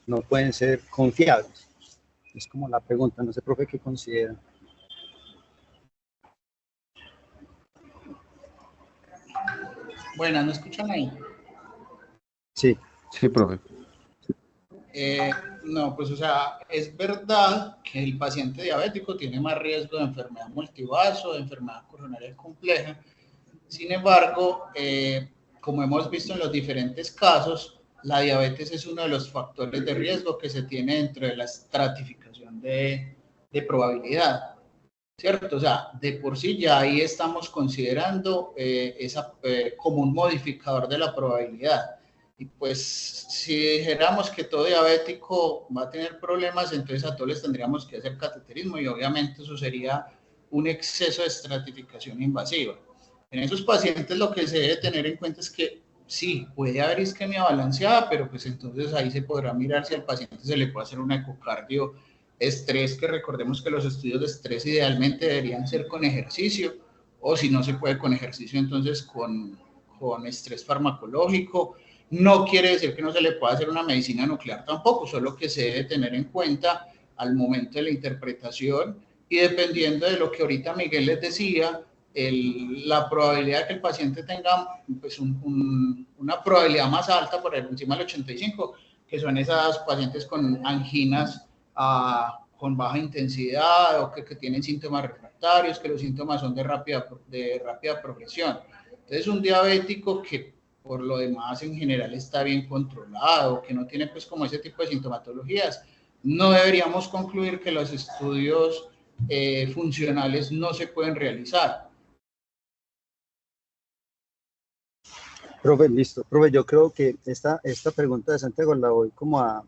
no pueden ser confiables. Es como la pregunta, no sé, profe, ¿qué considera? Buenas, ¿me escuchan ahí? Sí. Sí, profe. No, pues o sea, es verdad que el paciente diabético tiene más riesgo de enfermedad multivaso, de enfermedad coronaria compleja. Sin embargo, como hemos visto en los diferentes casos, la diabetes es uno de los factores de riesgo que se tiene dentro de la estratificación de probabilidad, ¿cierto? O sea, de por sí ya ahí estamos considerando como un modificador de la probabilidad. Y pues si dijéramos que todo diabético va a tener problemas, entonces a todos les tendríamos que hacer cateterismo y obviamente eso sería un exceso de estratificación invasiva. En esos pacientes lo que se debe tener en cuenta es que sí, puede haber isquemia balanceada, pero pues entonces ahí se podrá mirar si al paciente se le puede hacer un ecocardio estrés, que recordemos que los estudios de estrés idealmente deberían ser con ejercicio, o si no se puede con ejercicio, entonces con estrés farmacológico. No quiere decir que no se le pueda hacer una medicina nuclear tampoco, solo que se debe tener en cuenta al momento de la interpretación y dependiendo de lo que ahorita Miguel les decía, la probabilidad de que el paciente tenga pues, una probabilidad más alta, por encima del 85, que son esas pacientes con anginas con baja intensidad o que tienen síntomas refractarios, que los síntomas son de rápida progresión. Entonces, un diabético que por lo demás en general está bien controlado, que no tiene pues como ese tipo de sintomatologías, no deberíamos concluir que los estudios funcionales no se pueden realizar. Profe, listo. Profe, yo creo que esta pregunta de Santiago la voy como a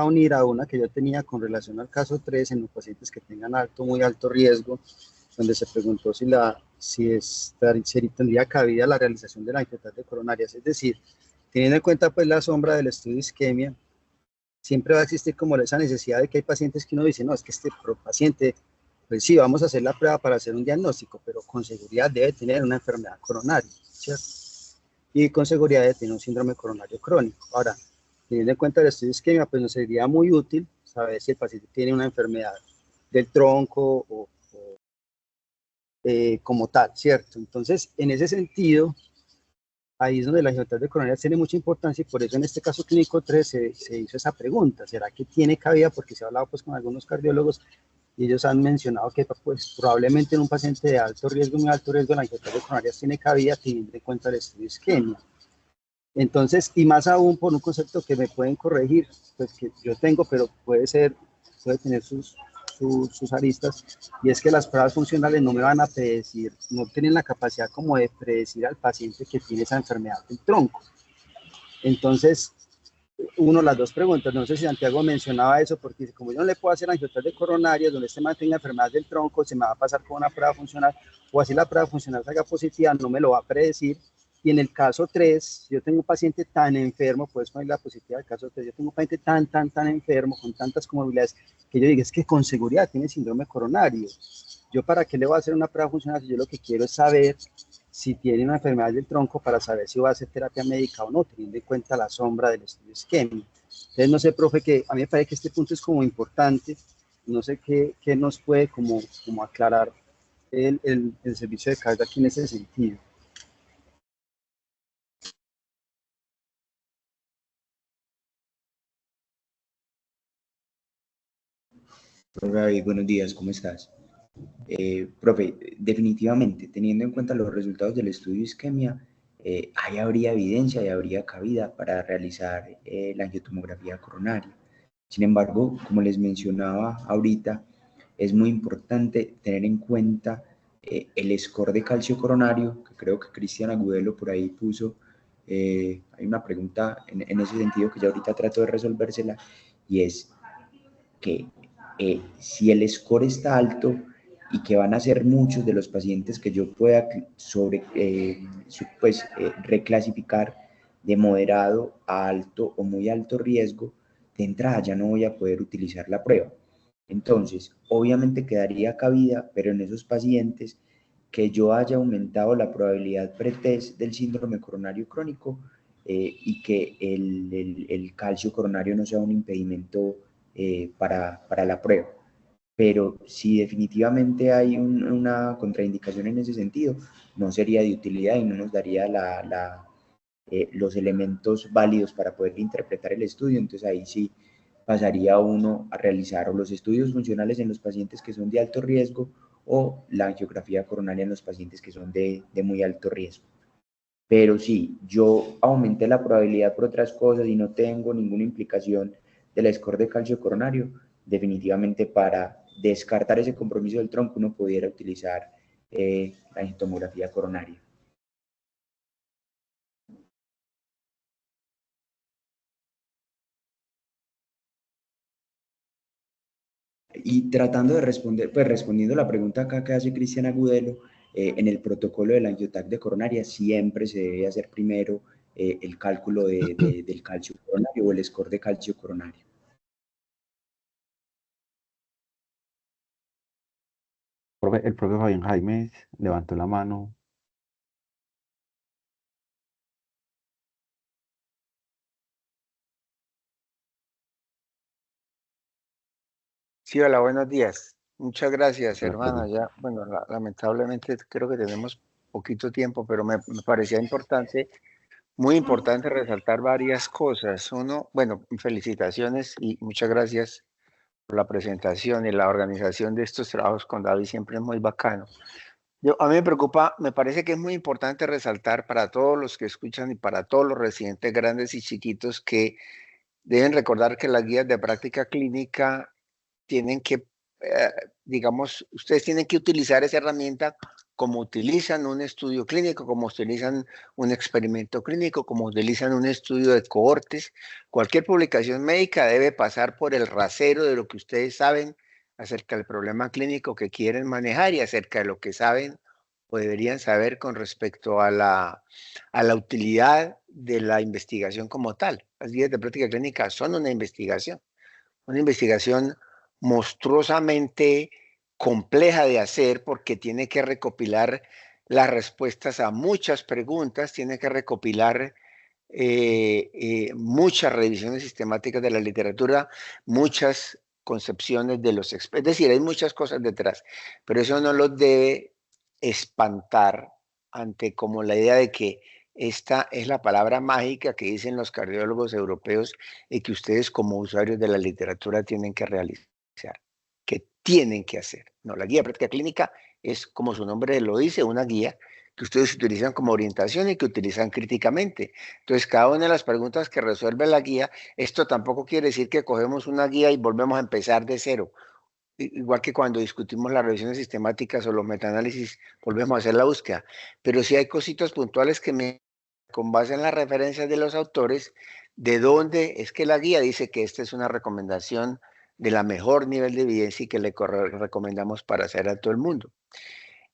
unir a una que yo tenía con relación al caso 3 en los pacientes que tengan muy alto riesgo, donde se preguntó si tendría cabida la realización de la angioplástica coronarias. Es decir, teniendo en cuenta pues la sombra del estudio de isquemia, siempre va a existir como esa necesidad de que hay pacientes que uno dice, no, es que este paciente, pues sí, vamos a hacer la prueba para hacer un diagnóstico, pero con seguridad debe tener una enfermedad coronaria, ¿cierto? Y con seguridad debe tener un síndrome coronario crónico. Ahora, teniendo en cuenta el estudio de isquemia, pues nos sería muy útil saber si el paciente tiene una enfermedad del tronco o como tal, ¿cierto? Entonces, en ese sentido, ahí es donde la angioplástica coronaria tiene mucha importancia y por eso en este caso clínico 3 se hizo esa pregunta, ¿será que tiene cabida? Porque se ha hablado pues con algunos cardiólogos y ellos han mencionado que pues probablemente en un paciente de alto riesgo, muy alto riesgo, la angioplástica coronaria tiene cabida teniendo en cuenta el estudio de isquemia. Entonces, y más aún por un concepto que me pueden corregir, pues que yo tengo, pero puede tener sus aristas, y es que las pruebas funcionales no me van a predecir, no tienen la capacidad como de predecir al paciente que tiene esa enfermedad del tronco. Entonces, las dos preguntas, no sé si Santiago mencionaba eso, porque como yo no le puedo hacer angioplástica coronaria, donde este man tenga enfermedad del tronco, se me va a pasar con una prueba funcional, o así la prueba funcional salga positiva, no me lo va a predecir. Y en el caso 3, yo tengo un paciente tan enfermo, puedes poner la positiva del caso 3, yo tengo un paciente tan enfermo, con tantas comorbilidades, que yo diga, es que con seguridad tiene síndrome coronario. ¿Yo para qué le voy a hacer una prueba funcional si yo lo que quiero es saber si tiene una enfermedad del tronco para saber si va a hacer terapia médica o no, teniendo en cuenta la sombra del estudio isquémico? Entonces, no sé, profe, que a mí me parece que este punto es como importante, no sé qué nos puede como aclarar el servicio de carga aquí en ese sentido. Profe, buenos días, ¿cómo estás? Profe, definitivamente, teniendo en cuenta los resultados del estudio de isquemia, ahí habría evidencia y habría cabida para realizar la angiotomografía coronaria. Sin embargo, como les mencionaba ahorita, es muy importante tener en cuenta el score de calcio coronario, que creo que Cristian Agudelo por ahí puso. Hay una pregunta en ese sentido que ya ahorita trato de resolvérsela, y es que si el score está alto y que van a ser muchos de los pacientes que yo pueda reclasificar de moderado a alto o muy alto riesgo, de entrada ya no voy a poder utilizar la prueba. Entonces, obviamente quedaría cabida, pero en esos pacientes que yo haya aumentado la probabilidad pretest del síndrome coronario crónico y que el calcio coronario no sea un impedimento para la prueba. Pero si definitivamente hay una contraindicación en ese sentido, no sería de utilidad y no nos daría los elementos válidos para poder interpretar el estudio. Entonces ahí sí pasaría uno a realizar o los estudios funcionales en los pacientes que son de alto riesgo o la angiografía coronaria en los pacientes que son de muy alto riesgo. Pero si yo aumenté la probabilidad por otras cosas y no tengo ninguna implicación del score de calcio coronario, definitivamente para descartar ese compromiso del tronco uno pudiera utilizar la tomografía coronaria. Y tratando de responder, pues respondiendo a la pregunta acá que hace Cristian Agudelo, en el protocolo de la angioTAC de coronaria siempre se debe hacer primero el cálculo del calcio coronario o el score de calcio coronario. El profe Fabián Jaimes levantó la mano. Sí, hola, buenos días. Muchas gracias, Hola, hermano. profe. Ya, bueno, lamentablemente creo que tenemos poquito tiempo, pero me parecía importante, muy importante resaltar varias cosas. Uno, bueno, felicitaciones y muchas gracias por la presentación y la organización de estos trabajos con David, siempre es muy bacano. A mí me preocupa, me parece que es muy importante resaltar para todos los que escuchan y para todos los residentes grandes y chiquitos que deben recordar que las guías de práctica clínica tienen que, digamos, ustedes tienen que utilizar esa herramienta como utilizan un estudio clínico, como utilizan un experimento clínico, como utilizan un estudio de cohortes. Cualquier publicación médica debe pasar por el rasero de lo que ustedes saben acerca del problema clínico que quieren manejar y acerca de lo que saben o deberían saber con respecto a la utilidad de la investigación como tal. Las guías de práctica clínica son una investigación monstruosamente compleja de hacer porque tiene que recopilar las respuestas a muchas preguntas, tiene que recopilar muchas revisiones sistemáticas de la literatura, muchas concepciones de los expertos, es decir, hay muchas cosas detrás, pero eso no los debe espantar ante como la idea de que esta es la palabra mágica que dicen los cardiólogos europeos y que ustedes como usuarios de la literatura tienen que realizar, que tienen que hacer. No, la guía de práctica clínica es, como su nombre lo dice, una guía que ustedes utilizan como orientación y que utilizan críticamente. Entonces, cada una de las preguntas que resuelve la guía, esto tampoco quiere decir que cogemos una guía y volvemos a empezar de cero. Igual que cuando discutimos las revisiones sistemáticas o los metaanálisis, volvemos a hacer la búsqueda. Pero sí hay cositas puntuales que con base en las referencias de los autores, de dónde es que la guía dice que esta es una recomendación de la mejor nivel de evidencia y que le recomendamos para hacer a todo el mundo.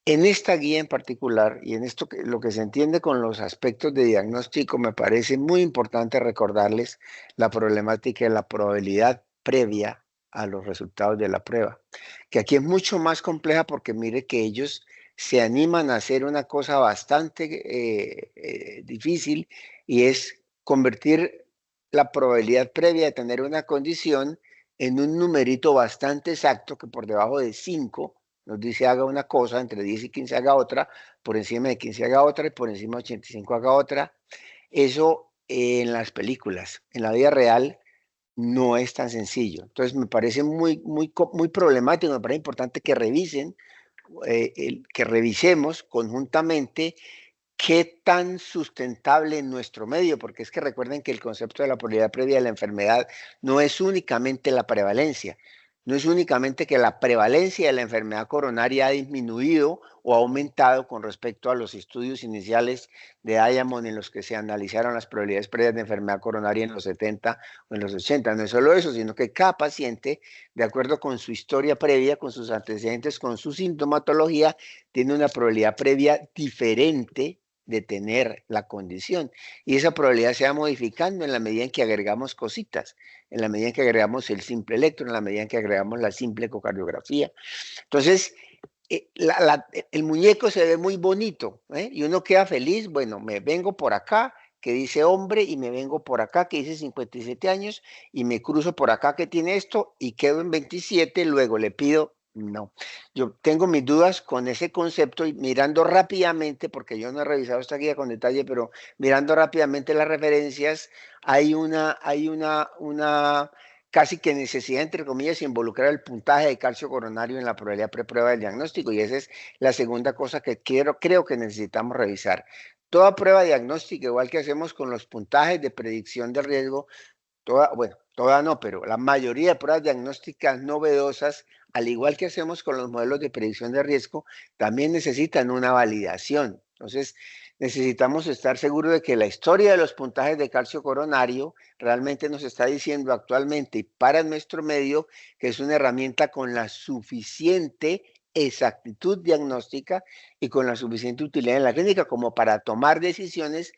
En esta guía en particular, y en esto lo que se entiende con los aspectos de diagnóstico, me parece muy importante recordarles la problemática de la probabilidad previa a los resultados de la prueba, que aquí es mucho más compleja porque mire que ellos se animan a hacer una cosa bastante difícil y es convertir la probabilidad previa de tener una condición en un numerito bastante exacto que por debajo de 5 nos dice haga una cosa, entre 10 y 15 haga otra, por encima de 15 haga otra y por encima de 85 haga otra. Eso en las películas, en la vida real no es tan sencillo. Entonces me parece muy problemático, me parece importante que revisen, que revisemos conjuntamente qué tan sustentable en nuestro medio, porque es que recuerden que el concepto de la probabilidad previa de la enfermedad no es únicamente la prevalencia, no es únicamente que la prevalencia de la enfermedad coronaria ha disminuido o ha aumentado con respecto a los estudios iniciales de Diamond en los que se analizaron las probabilidades previas de enfermedad coronaria en los 70 o en los 80. No es solo eso, sino que cada paciente, de acuerdo con su historia previa, con sus antecedentes, con su sintomatología, tiene una probabilidad previa diferente de tener la condición. Y esa probabilidad se va modificando en la medida en que agregamos cositas, en la medida en que agregamos el simple electro, en la medida en que agregamos la simple ecocardiografía. Entonces, el muñeco se ve muy bonito, ¿eh? Y uno queda feliz, bueno, me vengo por acá, que dice hombre, y me vengo por acá, que dice 57 años, y me cruzo por acá, que tiene esto, y quedo en 27, luego le pido, no. Yo tengo mis dudas con ese concepto, y mirando rápidamente, porque yo no he revisado esta guía con detalle, pero mirando rápidamente las referencias, hay una casi que necesidad, entre comillas, de involucrar el puntaje de calcio coronario en la probabilidad preprueba del diagnóstico, y esa es la segunda cosa que creo que necesitamos revisar. Toda prueba diagnóstica, igual que hacemos con los puntajes de predicción de riesgo, toda no, pero la mayoría de pruebas diagnósticas novedosas, al igual que hacemos con los modelos de predicción de riesgo, también necesitan una validación. Entonces, necesitamos estar seguros de que la historia de los puntajes de calcio coronario realmente nos está diciendo actualmente y para nuestro medio que es una herramienta con la suficiente exactitud diagnóstica y con la suficiente utilidad en la clínica como para tomar decisiones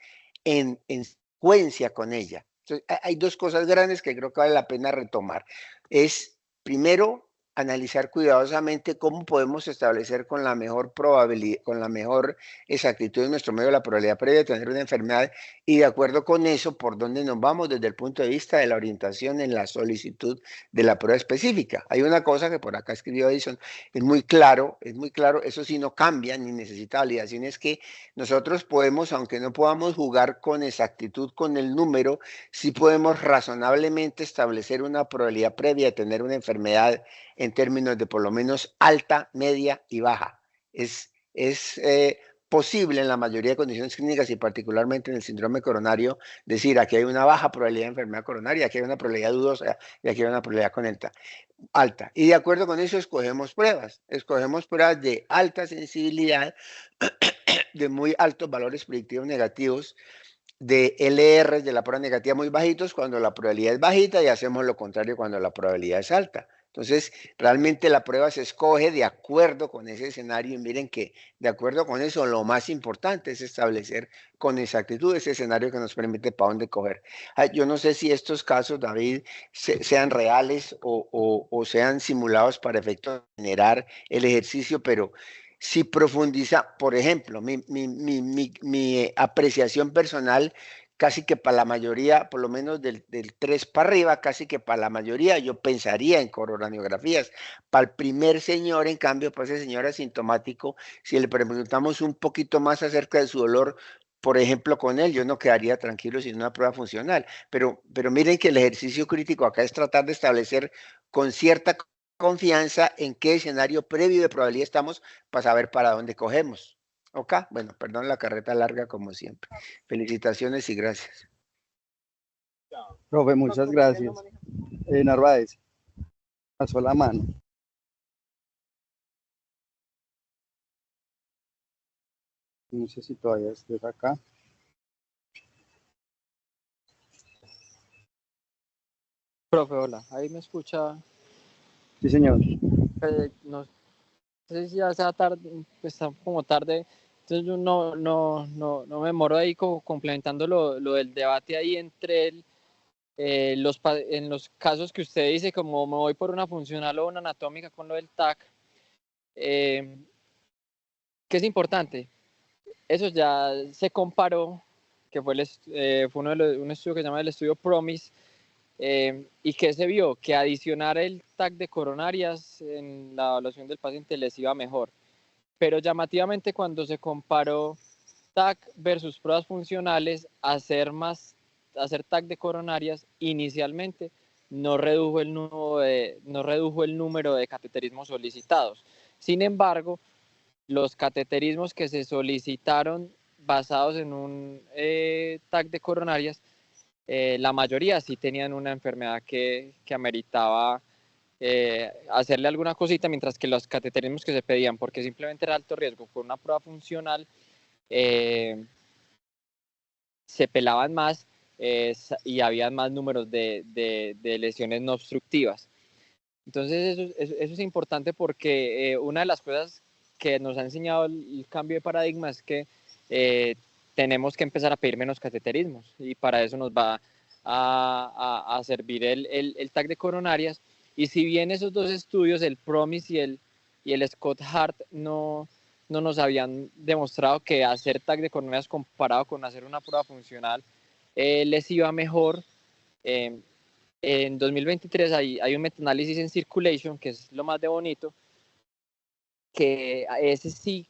en secuencia con ella. Entonces, hay dos cosas grandes que creo que vale la pena retomar. Es, primero, analizar cuidadosamente cómo podemos establecer con la mejor probabilidad, con la mejor exactitud en nuestro medio la probabilidad previa de tener una enfermedad y de acuerdo con eso, por dónde nos vamos desde el punto de vista de la orientación en la solicitud de la prueba específica. Hay una cosa que por acá escribió Edison, es muy claro, eso sí no cambia ni necesita validación, es que nosotros podemos, aunque no podamos jugar con exactitud con el número, sí podemos razonablemente establecer una probabilidad previa de tener una enfermedad en términos de por lo menos alta, media y baja. Es posible en la mayoría de condiciones clínicas y particularmente en el síndrome coronario decir aquí hay una baja probabilidad de enfermedad coronaria, aquí hay una probabilidad dudosa y aquí hay una probabilidad con alta. Y de acuerdo con eso escogemos pruebas de alta sensibilidad, de muy altos valores predictivos negativos, de LR de la prueba negativa muy bajitos cuando la probabilidad es bajita y hacemos lo contrario cuando la probabilidad es alta. Entonces, realmente la prueba se escoge de acuerdo con ese escenario y miren que de acuerdo con eso lo más importante es establecer con exactitud ese escenario que nos permite para dónde coger. Yo no sé si estos casos, David, sean reales o sean simulados para efecto de generar el ejercicio, pero si profundiza, por ejemplo, mi apreciación personal, casi que para la mayoría, por lo menos del 3 para arriba, casi que para la mayoría, yo pensaría en coronariografías. Para el primer señor, en cambio, para ese señor asintomático, si le preguntamos un poquito más acerca de su dolor, por ejemplo, con él, yo no quedaría tranquilo sin una prueba funcional. Pero miren que el ejercicio crítico acá es tratar de establecer con cierta confianza en qué escenario previo de probabilidad estamos para saber para dónde cogemos. ¿Ok? Bueno, perdón la carreta larga como siempre. Felicitaciones y gracias. Profe, muchas gracias. Narváez, pasó la mano. No sé si todavía estés acá. Profe, hola, ahí me escucha. Sí, señor. No sé si ya sea tarde, pues está como tarde, entonces yo no me demoro ahí como complementando lo del debate ahí entre en los casos que usted dice, como me voy por una funcional o una anatómica con lo del TAC, que es importante. Eso ya se comparó, que fue un estudio que se llama el estudio PROMIS, y que se vio que adicionar el TAC de coronarias en la evaluación del paciente les iba mejor. Pero llamativamente cuando se comparó TAC versus pruebas funcionales, hacer TAC de coronarias inicialmente no redujo el número de cateterismos solicitados. Sin embargo, los cateterismos que se solicitaron basados en un TAC de coronarias, la mayoría sí tenían una enfermedad que ameritaba hacerle alguna cosita, mientras que los cateterismos que se pedían, porque simplemente era alto riesgo, por una prueba funcional, se pelaban más y había más números de lesiones no obstructivas. Entonces eso es importante porque una de las cosas que nos ha enseñado el cambio de paradigma es que tenemos que empezar a pedir menos cateterismos y para eso nos va a servir el TAC de coronarias. Y si bien esos dos estudios, el PROMIS y el Scott Hart, no nos habían demostrado que hacer TAC de coronarias comparado con hacer una prueba funcional les iba mejor, en 2023 hay un metaanálisis en Circulation, que es lo más de bonito, que ese sí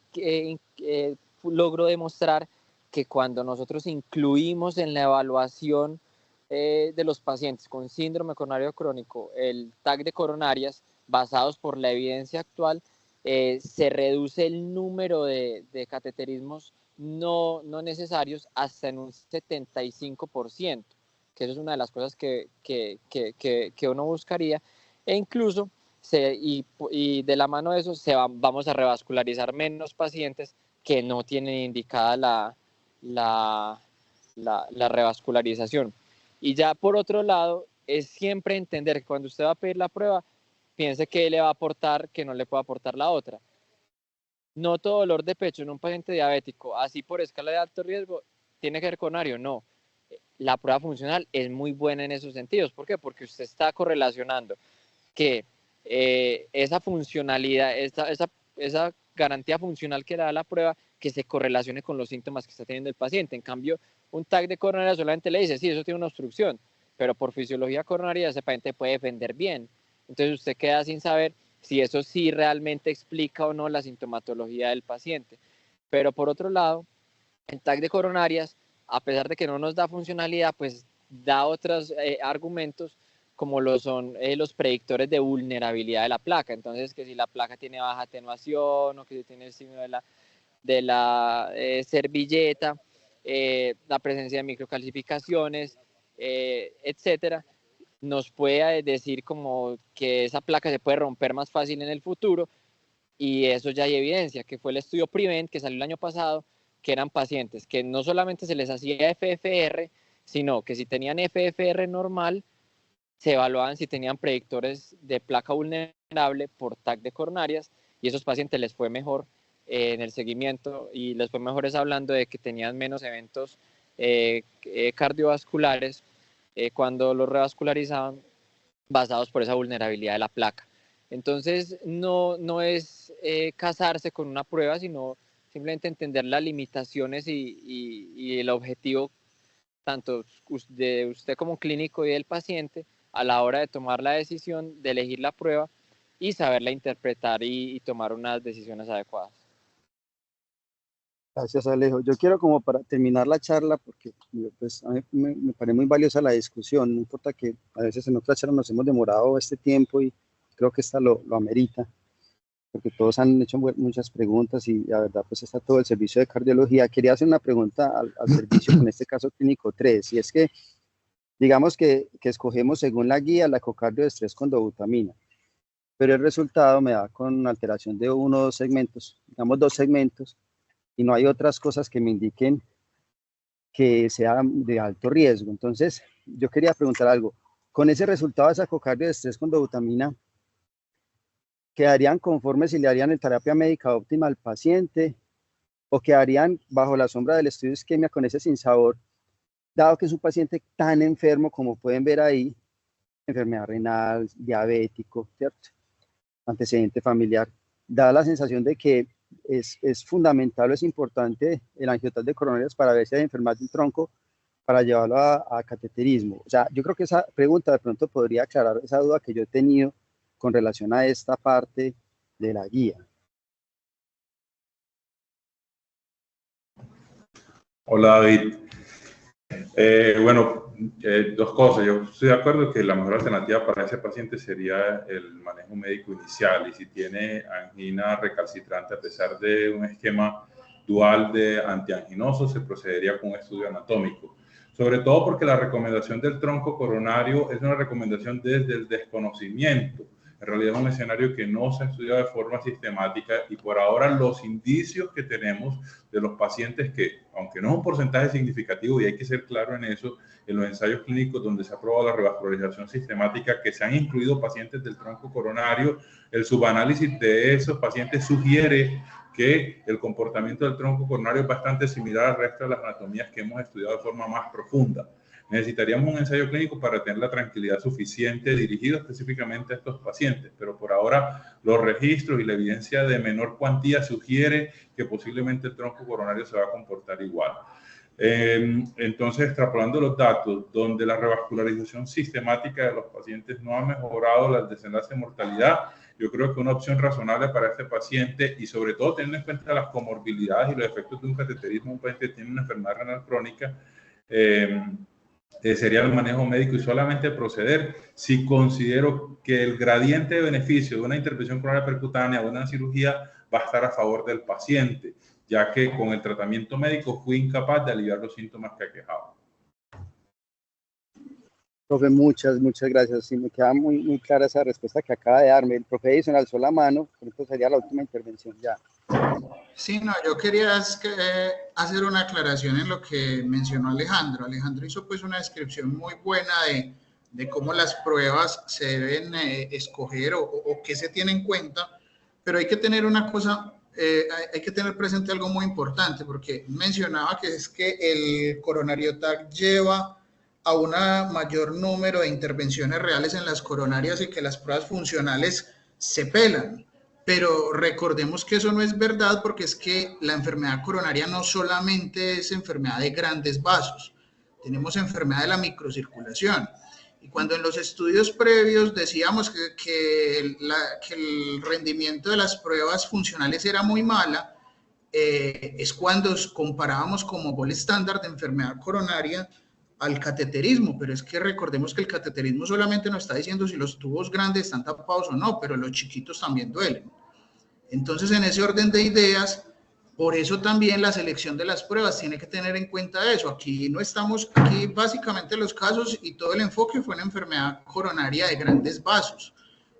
logró demostrar que cuando nosotros incluimos en la evaluación de los pacientes con síndrome coronario crónico el TAC de coronarias, basados por la evidencia actual, se reduce el número de cateterismos no necesarios hasta en un 75%, que eso es una de las cosas que uno buscaría, e incluso y de la mano de eso vamos a revascularizar menos pacientes que no tienen indicada la revascularización. Y ya por otro lado, es siempre entender que cuando usted va a pedir la prueba, piense que le va a aportar, que no le puede aportar la otra. No todo dolor de pecho en un paciente diabético, así por escala de alto riesgo, tiene que ver coronario, no. La prueba funcional es muy buena en esos sentidos. ¿Por qué? Porque usted está correlacionando que esa funcionalidad, esa garantía funcional que le da la prueba, que se correlacione con los síntomas que está teniendo el paciente. En cambio, un TAC de coronaria solamente le dice, sí, eso tiene una obstrucción, pero por fisiología coronaria ese paciente puede defender bien. Entonces usted queda sin saber si eso sí realmente explica o no la sintomatología del paciente. Pero por otro lado, el TAC de coronarias, a pesar de que no nos da funcionalidad, pues da otros argumentos, como lo son los predictores de vulnerabilidad de la placa. Entonces, que si la placa tiene baja atenuación o que si tiene el signo de la servilleta, la presencia de microcalcificaciones, etcétera, nos puede decir como que esa placa se puede romper más fácil en el futuro, y eso ya hay evidencia, que fue el estudio PREVENT que salió el año pasado, que eran pacientes que no solamente se les hacía FFR, sino que si tenían FFR normal, se evaluaban si tenían predictores de placa vulnerable por TAC de coronarias, y esos pacientes les fue mejor en el seguimiento, y les fue mejor es hablando de que tenían menos eventos cardiovasculares cuando los revascularizaban, basados por esa vulnerabilidad de la placa. Entonces, no es casarse con una prueba, sino simplemente entender las limitaciones y el objetivo tanto de usted como clínico y del paciente a la hora de tomar la decisión de elegir la prueba y saberla interpretar y tomar unas decisiones adecuadas. Gracias, Alejo. Yo quiero, como para terminar la charla, porque pues, a mí me parece muy valiosa la discusión, no importa que a veces en otras charlas nos hemos demorado este tiempo, y creo que esta lo amerita, porque todos han hecho muchas preguntas y la verdad pues está todo el servicio de cardiología. Quería hacer una pregunta al servicio, en este caso clínico 3, y es que digamos que escogemos según la guía la ecocardio de estrés con dobutamina, pero el resultado me da con alteración de uno o dos segmentos, digamos 2 segmentos, y no hay otras cosas que me indiquen que sea de alto riesgo. Entonces, yo quería preguntar algo. Con ese resultado de esa ecocardio de estrés con dobutamina, ¿quedarían conformes si le harían en terapia médica óptima al paciente, o quedarían bajo la sombra del estudio de isquemia con ese sinsabor, dado que es un paciente tan enfermo como pueden ver ahí, enfermedad renal, diabético, ¿cierto? Antecedente familiar? Da la sensación de que es fundamental, es importante el angioTAC de coronarias para ver si hay enfermedad del tronco, para llevarlo a cateterismo. O sea, yo creo que esa pregunta de pronto podría aclarar esa duda que yo he tenido con relación a esta parte de la guía. Hola, David. Bueno, 2 cosas. Yo estoy de acuerdo que la mejor alternativa para ese paciente sería el manejo médico inicial, y si tiene angina recalcitrante a pesar de un esquema dual de antianginosos, se procedería con un estudio anatómico. Sobre todo porque la recomendación del tronco coronario es una recomendación desde el desconocimiento. En realidad es un escenario que no se ha estudiado de forma sistemática, y por ahora los indicios que tenemos de los pacientes que, aunque no es un porcentaje significativo, y hay que ser claro en eso, en los ensayos clínicos donde se ha probado la revascularización sistemática, que se han incluido pacientes del tronco coronario, el subanálisis de esos pacientes sugiere que el comportamiento del tronco coronario es bastante similar al resto de las anatomías que hemos estudiado de forma más profunda. Necesitaríamos un ensayo clínico para tener la tranquilidad suficiente dirigido específicamente a estos pacientes, pero por ahora los registros y la evidencia de menor cuantía sugiere que posiblemente el tronco coronario se va a comportar igual. Entonces, extrapolando los datos, donde la revascularización sistemática de los pacientes no ha mejorado el desenlace de mortalidad, yo creo que una opción razonable para este paciente, y sobre todo teniendo en cuenta las comorbilidades y los efectos de un cateterismo, un paciente que tiene una enfermedad renal crónica, sería el manejo médico y solamente proceder si considero que el gradiente de beneficio de una intervención coronaria percutánea o de una cirugía va a estar a favor del paciente, ya que con el tratamiento médico fui incapaz de aliviar los síntomas que aquejaba. Profe, muchas gracias. Sí, me queda muy clara esa respuesta que acaba de darme. El profe Edison alzó la mano, esto sería la última intervención ya. Sí, no, yo quería hacer una aclaración en lo que mencionó Alejandro. Alejandro hizo pues una descripción muy buena de cómo las pruebas se deben escoger o qué se tiene en cuenta, pero hay que tener una cosa, hay que tener presente algo muy importante, porque mencionaba que es que el Coronarial TAC lleva a un mayor número de intervenciones reales en las coronarias y que las pruebas funcionales se pelan. Pero recordemos que eso no es verdad, porque es que la enfermedad coronaria no solamente es enfermedad de grandes vasos, tenemos enfermedad de la microcirculación. Y cuando en los estudios previos decíamos que el rendimiento de las pruebas funcionales era muy mala, es cuando comparábamos como gol estándar de enfermedad coronaria al cateterismo, pero es que recordemos que el cateterismo solamente nos está diciendo si los tubos grandes están tapados o no, pero los chiquitos también duelen. Entonces, en ese orden de ideas, por eso también la selección de las pruebas tiene que tener en cuenta eso. Aquí no estamos, aquí básicamente los casos y todo el enfoque fue en enfermedad coronaria de grandes vasos,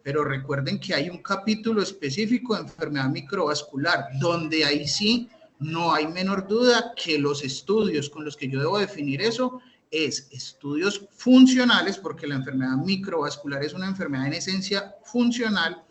pero recuerden que hay un capítulo específico de enfermedad microvascular, donde ahí sí no hay menor duda que los estudios con los que yo debo definir eso es estudios funcionales, porque la enfermedad microvascular es una enfermedad en esencia funcional,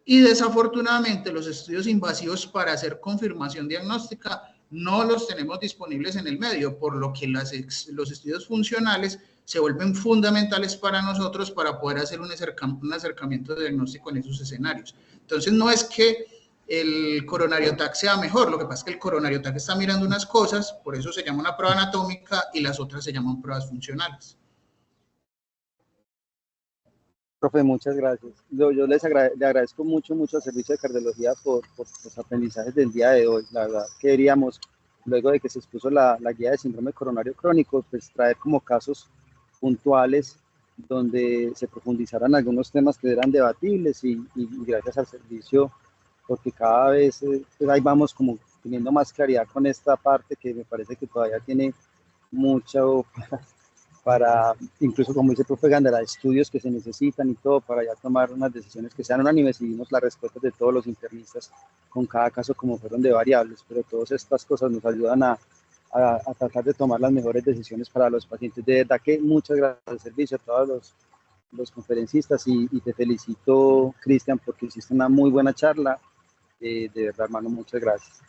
y desafortunadamente los estudios invasivos para hacer confirmación diagnóstica no los tenemos disponibles en el medio, por lo que los estudios funcionales se vuelven fundamentales para nosotros para poder hacer un acercamiento diagnóstico en esos escenarios. Entonces no es que el Coronarial TAC sea mejor, lo que pasa es que el Coronarial TAC está mirando unas cosas, por eso se llama una prueba anatómica, y las otras se llaman pruebas funcionales. Profe, muchas gracias. Yo le agradezco mucho al Servicio de Cardiología por los aprendizajes del día de hoy. La verdad, queríamos, luego de que se expuso la guía de síndrome coronario crónico, pues traer como casos puntuales donde se profundizaran algunos temas que eran debatibles, y gracias al servicio, porque cada vez pues ahí vamos como teniendo más claridad con esta parte que me parece que todavía tiene mucho para incluso, como dice el profe Gándara, estudios que se necesitan y todo para ya tomar unas decisiones que sean unánimes, y vimos las respuestas de todos los internistas con cada caso como fueron de variables, pero todas estas cosas nos ayudan a tratar de tomar las mejores decisiones para los pacientes. De verdad que muchas gracias al servicio, a todos los conferencistas, y te felicito, Cristian, porque hiciste una muy buena charla. De verdad, hermano, muchas gracias.